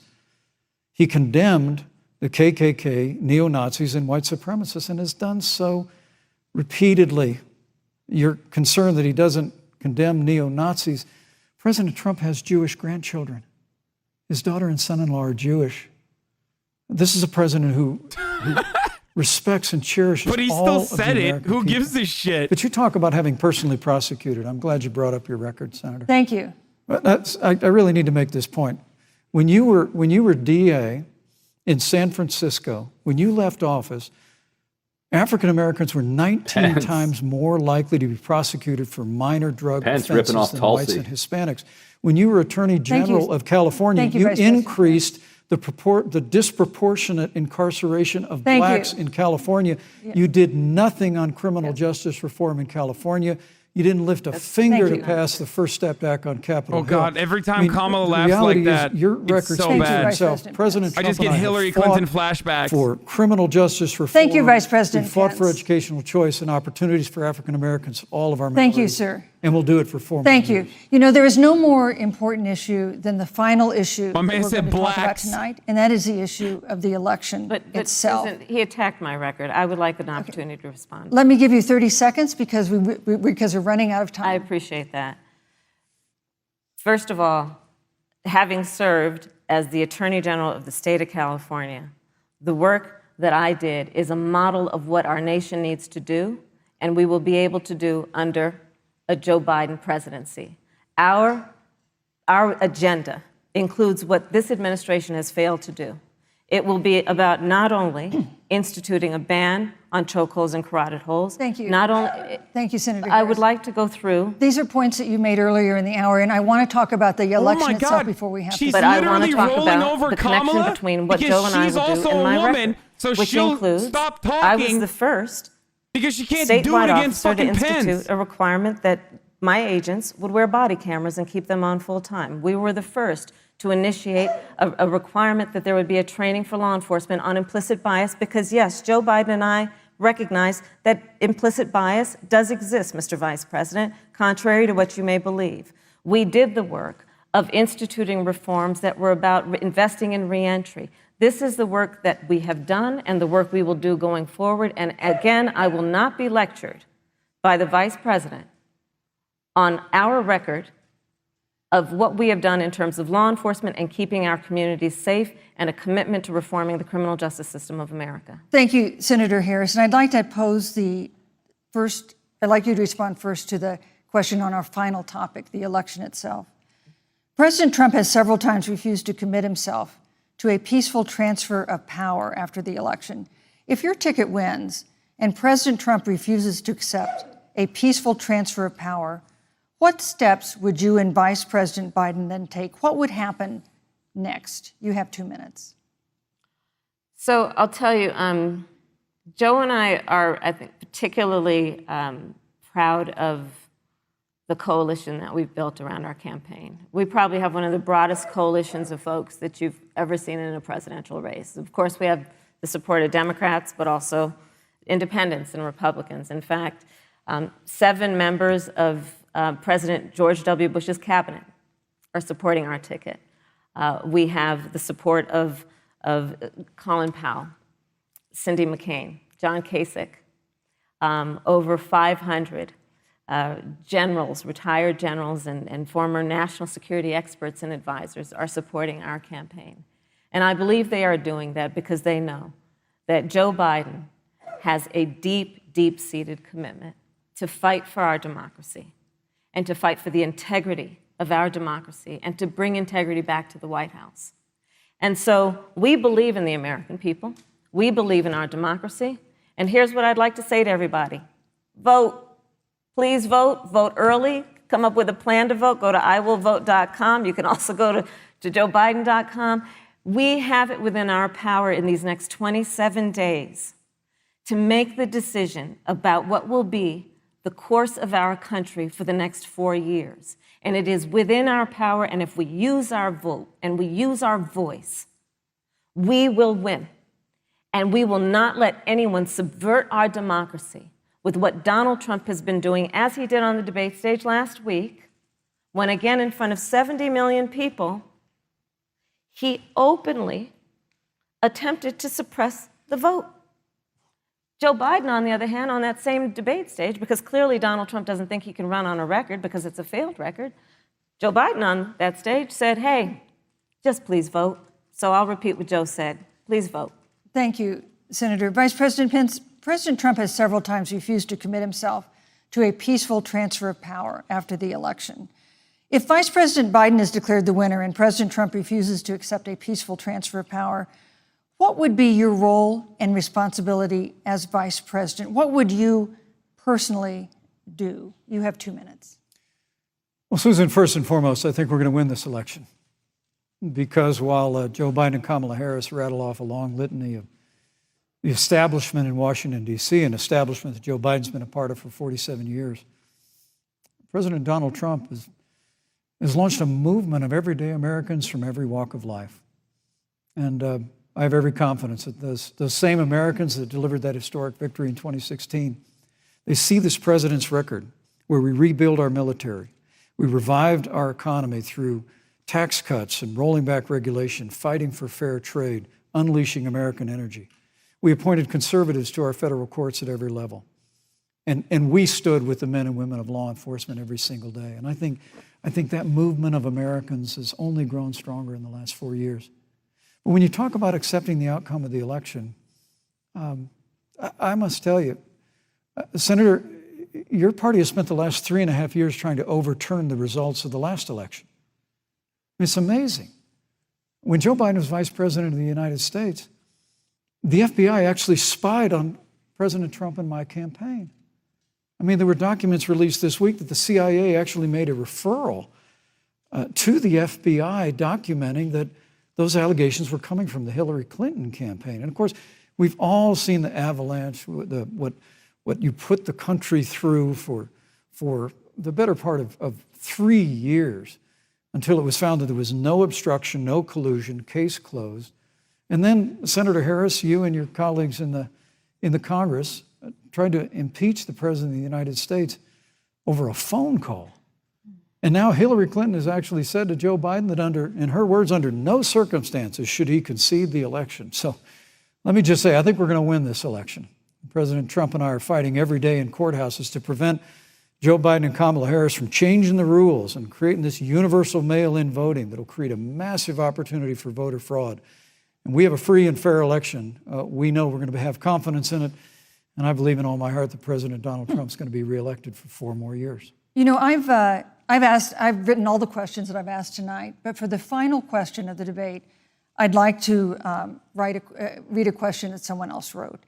he condemned the KKK, neo-Nazis, and white supremacists, and has done so repeatedly. You're concerned that he doesn't condemn neo-Nazis. President Trump has Jewish grandchildren. His daughter and son-in-law are Jewish. This is a president who respects and cherishes all of the American people. But he still said it. Who gives a shit? But you talk about having personally prosecuted. I'm glad you brought up your record, Senator. Thank you. But I really need to make this point. When you were DA in San Francisco, when you left office, African Americans were 19 times more likely to be prosecuted for minor drug Pence offenses ripping off than Tulsi. whites and Hispanics. When you were Attorney General of California, you increased the disproportionate incarceration of blacks in California. You did nothing on criminal justice reform in California. You didn't lift a finger to pass the First Step Act on Capitol Hill. Oh, God, every time Kamala laughs like that, your record it's so bad. Himself. President Trump I just get and Hillary have Clinton fought flashbacks. for criminal justice reform. Thank you, Vice President We fought for Pence. educational choice and opportunities for African Americans, all of our Thank you, minorities. sir. And we'll do it for 4 more Thank you. years. You know, there is no more important issue than the final issue that man we're said going to talk about blacks. tonight, and that is the issue of the election But itself. Susan, he attacked my record. I would like an opportunity to respond. Let me give you 30 seconds because we're running out of time. I appreciate that. First of all, having served as the Attorney General of the state of California, the work that I did is a model of what our nation needs to do, and we will be able to do under a Joe Biden presidency. Our agenda includes what this administration has failed to do. It will be about not only instituting a ban on chokeholds and carotid holes. Thank you. Not only. Thank you, Senator I Harris. would like to go through. These are points that you made earlier in the hour, and I want to talk about the election my itself God. before we have She's to. But I want to literally talk rolling about over the connection Kamala between what because Joe and I she's will do also and a my woman, record, so which she'll includes stop I was talking the first because she can't do it statewide against officer to fucking institute Pence. a requirement that my agents would wear body cameras and keep them on full time. We were the first to initiate a requirement that there would be a training for law enforcement on implicit bias because, yes, Joe Biden and I recognize that implicit bias does exist, Mr. Vice President, contrary to what you may believe. We did the work of instituting reforms that were about investing in reentry. This is the work that we have done and the work we will do going forward. And again, I will not be lectured by the Vice President on our record of what we have done in terms of law enforcement and keeping our communities safe and a commitment to reforming the criminal justice system of America. Thank you, Senator Harris. And I'd like to pose I'd like you to respond first to the question on our final topic, the election itself. President Trump has several times refused to commit himself to a peaceful transfer of power after the election. If your ticket wins and President Trump refuses to accept a peaceful transfer of power, what steps would you and Vice President Biden then take? What would happen next? You have 2 minutes. So I'll tell you, Joe and I are, I think, particularly proud of the coalition that we've built around our campaign. We probably have one of the broadest coalitions of folks that you've ever seen in a presidential race. Of course, we have the support of Democrats, but also independents and Republicans. In fact, 7 members of President George W. Bush's cabinet are supporting our ticket. We have the support of Colin Powell, Cindy McCain, John Kasich, over 500 generals, retired generals, and former national security experts and advisors are supporting our campaign. And I believe they are doing that because they know that Joe Biden has a deep, deep-seated commitment to fight for our democracy and to fight for the integrity of our democracy and to bring integrity back to the White House. And so we believe in the American people. We believe in our democracy. And here's what I'd like to say to everybody. Vote. Please vote. Vote early. Come up with a plan to vote. Go to iwillvote.com. You can also go to joebiden.com. We have it within our power in these next 27 days to make the decision about what will be the course of our country for the next 4 years. And it is within our power, and if we use our vote and we use our voice, we will win. And we will not let anyone subvert our democracy with what Donald Trump has been doing, as he did on the debate stage last week, when again in front of 70 million people, he openly attempted to suppress the vote. Joe Biden, on the other hand, on that same debate stage, because clearly Donald Trump doesn't think he can run on a record because it's a failed record, Joe Biden on that stage said, hey, just please vote. So I'll repeat what Joe said. Please vote. Thank you, Senator. Vice President Pence, President Trump has several times refused to commit himself to a peaceful transfer of power after the election. If Vice President Biden is declared the winner and President Trump refuses to accept a peaceful transfer of power, what would be your role and responsibility as Vice President? What would you personally do? You have 2 minutes. Well, Susan, first and foremost, I think we're going to win this election. Because while Joe Biden and Kamala Harris rattle off a long litany of the establishment in Washington, D.C., an establishment that Joe Biden's been a part of for 47 years, President Donald Trump has launched a movement of everyday Americans from every walk of life. And I have every confidence that those same Americans that delivered that historic victory in 2016, they see this president's record where we rebuild our military, we revived our economy through tax cuts and rolling back regulation, fighting for fair trade, unleashing American energy. We appointed conservatives to our federal courts at every level. And we stood with the men and women of law enforcement every single day. And I think that movement of Americans has only grown stronger in the last 4 years. But when you talk about accepting the outcome of the election, I must tell you, Senator, your party has spent the last 3.5 years trying to overturn the results of the last election. It's amazing. When Joe Biden was vice president of the United States, the FBI actually spied on President Trump and my campaign. I mean, there were documents released this week that the CIA actually made a referral to the FBI documenting that those allegations were coming from the Hillary Clinton campaign. And of course, we've all seen the avalanche, what you put the country through for the better part of 3 years until it was found that there was no obstruction, no collusion, case closed. And then, Senator Harris, you and your colleagues in the Congress tried to impeach the President of the United States over a phone call. And now Hillary Clinton has actually said to Joe Biden that in her words, under no circumstances should he concede the election. So let me just say, I think we're going to win this election. President Trump and I are fighting every day in courthouses to prevent Joe Biden and Kamala Harris from changing the rules and creating this universal mail-in voting that will create a massive opportunity for voter fraud. And we have a free and fair election. We know we're going to have confidence in it. And I believe in all my heart that President Donald Trump's going to be reelected for 4 more years. You know, I've written all the questions that I've asked tonight, but for the final question of the debate, I'd like to read a question that someone else wrote.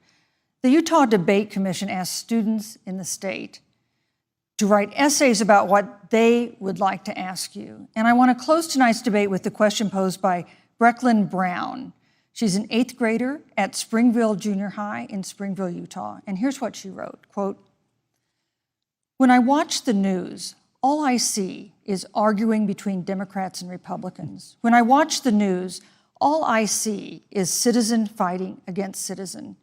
The Utah Debate Commission asked students in the state to write essays about what they would like to ask you. And I want to close tonight's debate with the question posed by Brecklin Brown. She's an 8th grader at Springville Junior High in Springville, Utah. And here's what she wrote, quote, "When I watch the news, all I see is arguing between Democrats and Republicans. When I watch the news, all I see is citizen fighting against citizen.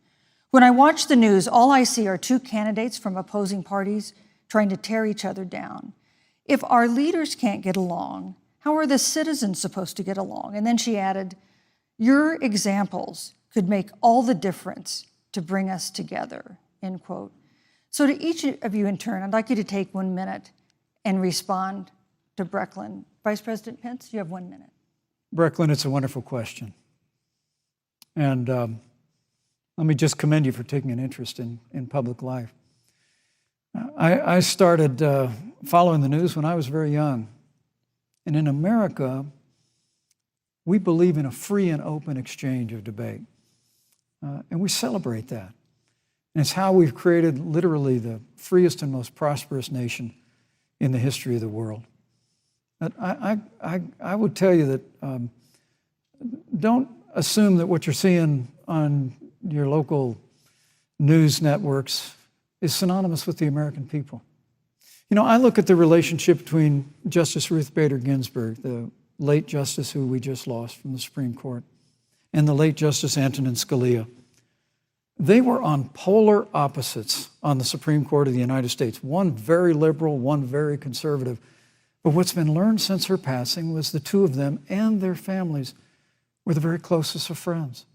When I watch the news, all I see are 2 candidates from opposing parties trying to tear each other down. If our leaders can't get along, how are the citizens supposed to get along?" And then she added, "Your examples could make all the difference to bring us together," end quote. So to each of you in turn, I'd like you to take 1 minute and respond to Brecklin. Vice President Pence, you have 1 minute. Brecklin, it's a wonderful question. And let me just commend you for taking an interest in public life. I started following the news when I was very young. And in America, we believe in a free and open exchange of debate. And we celebrate that. And it's how we've created literally the freest and most prosperous nation in the history of the world. But I would tell you that don't assume that what you're seeing on your local news networks is synonymous with the American people. You know, I look at the relationship between Justice Ruth Bader Ginsburg, the late justice who we just lost from the Supreme Court, and the late Justice Antonin Scalia. They were on polar opposites on the Supreme Court of the United States, one very liberal, one very conservative. But what's been learned since her passing was the two of them and their families were the very closest of friends.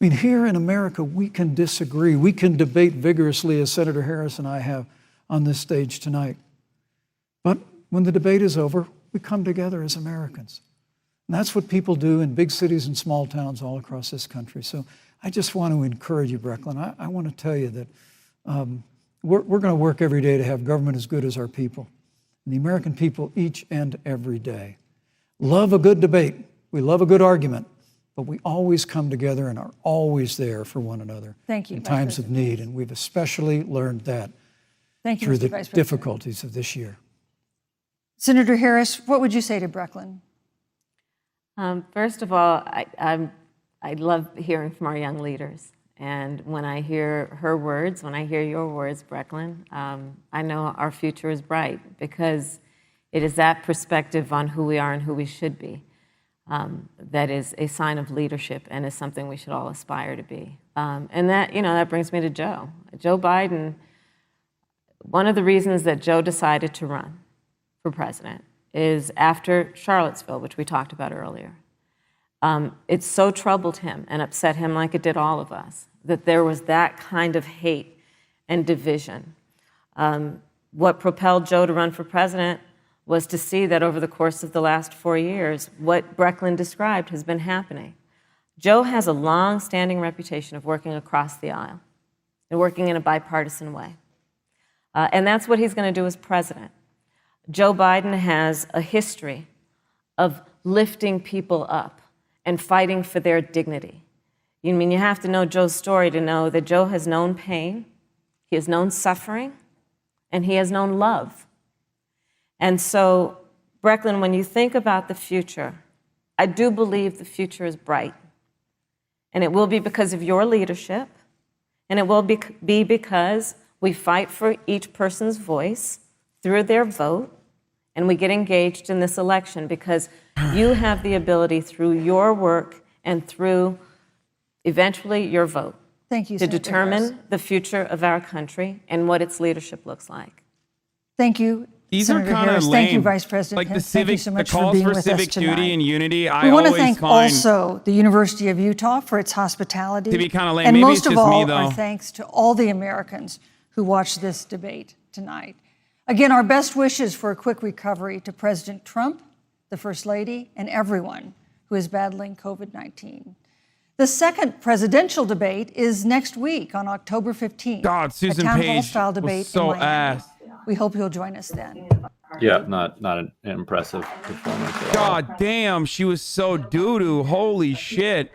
I mean, here in America, we can disagree. We can debate vigorously, as Senator Harris and I have on this stage tonight. But when the debate is over, we come together as Americans. And that's what people do in big cities and small towns all across this country. So I just want to encourage you, Brecklin. I want to tell you that we're going to work every day to have government as good as our people. And the American people each and every day love a good debate. We love a good argument. But we always come together and are always there for one another Thank you, in Vice times of President. need. And we've especially learned that Thank you, through Mr. the Vice President. difficulties of this year. Senator Harris, what would you say to Brecklin? First of all, I love hearing from our young leaders. And when I hear her words, when I hear your words, Brecklin, I know our future is bright because it is that perspective on who we are and who we should be that is a sign of leadership and is something we should all aspire to be. And that, that brings me to Joe. Joe Biden, one of the reasons that Joe decided to run for president is after Charlottesville, which we talked about earlier. It so troubled him and upset him like it did all of us, that there was that kind of hate and division. What propelled Joe to run for president was to see that over the course of the last 4 years, what Brecklin described has been happening. Joe has a long-standing reputation of working across the aisle and working in a bipartisan way. And that's what he's going to do as president. Joe Biden has a history of lifting people up and fighting for their dignity. You have to know Joe's story to know that Joe has known pain, he has known suffering, and he has known love. And so, Brecklin, when you think about the future, I do believe the future is bright. And it will be because of your leadership, and it will be because we fight for each person's voice through their vote, and we get engaged in this election because you have the ability through your work and through eventually your vote Thank you, to Senator determine Harris. the future of our country and what its leadership looks like. Thank you, These Senator are kind of Harris. lame. Thank you, Vice President Like Pence. the Thank you civic, so much the calls for being for with us civic tonight. duty and unity. I We want to always thank find also the University of Utah for its hospitality. To be kinda lame. And Maybe most it's of just me, all, though. our thanks to all the Americans who watched this debate tonight. Again, our best wishes for a quick recovery to President Trump, the First Lady, and everyone who is battling COVID-19. The second presidential debate is next week on October 15th. God, Susan a town Page hall-style debate was so in Miami. ass. We hope you'll join us then. Yeah, not an impressive performance at all. God damn, she was so doo-doo. Holy shit.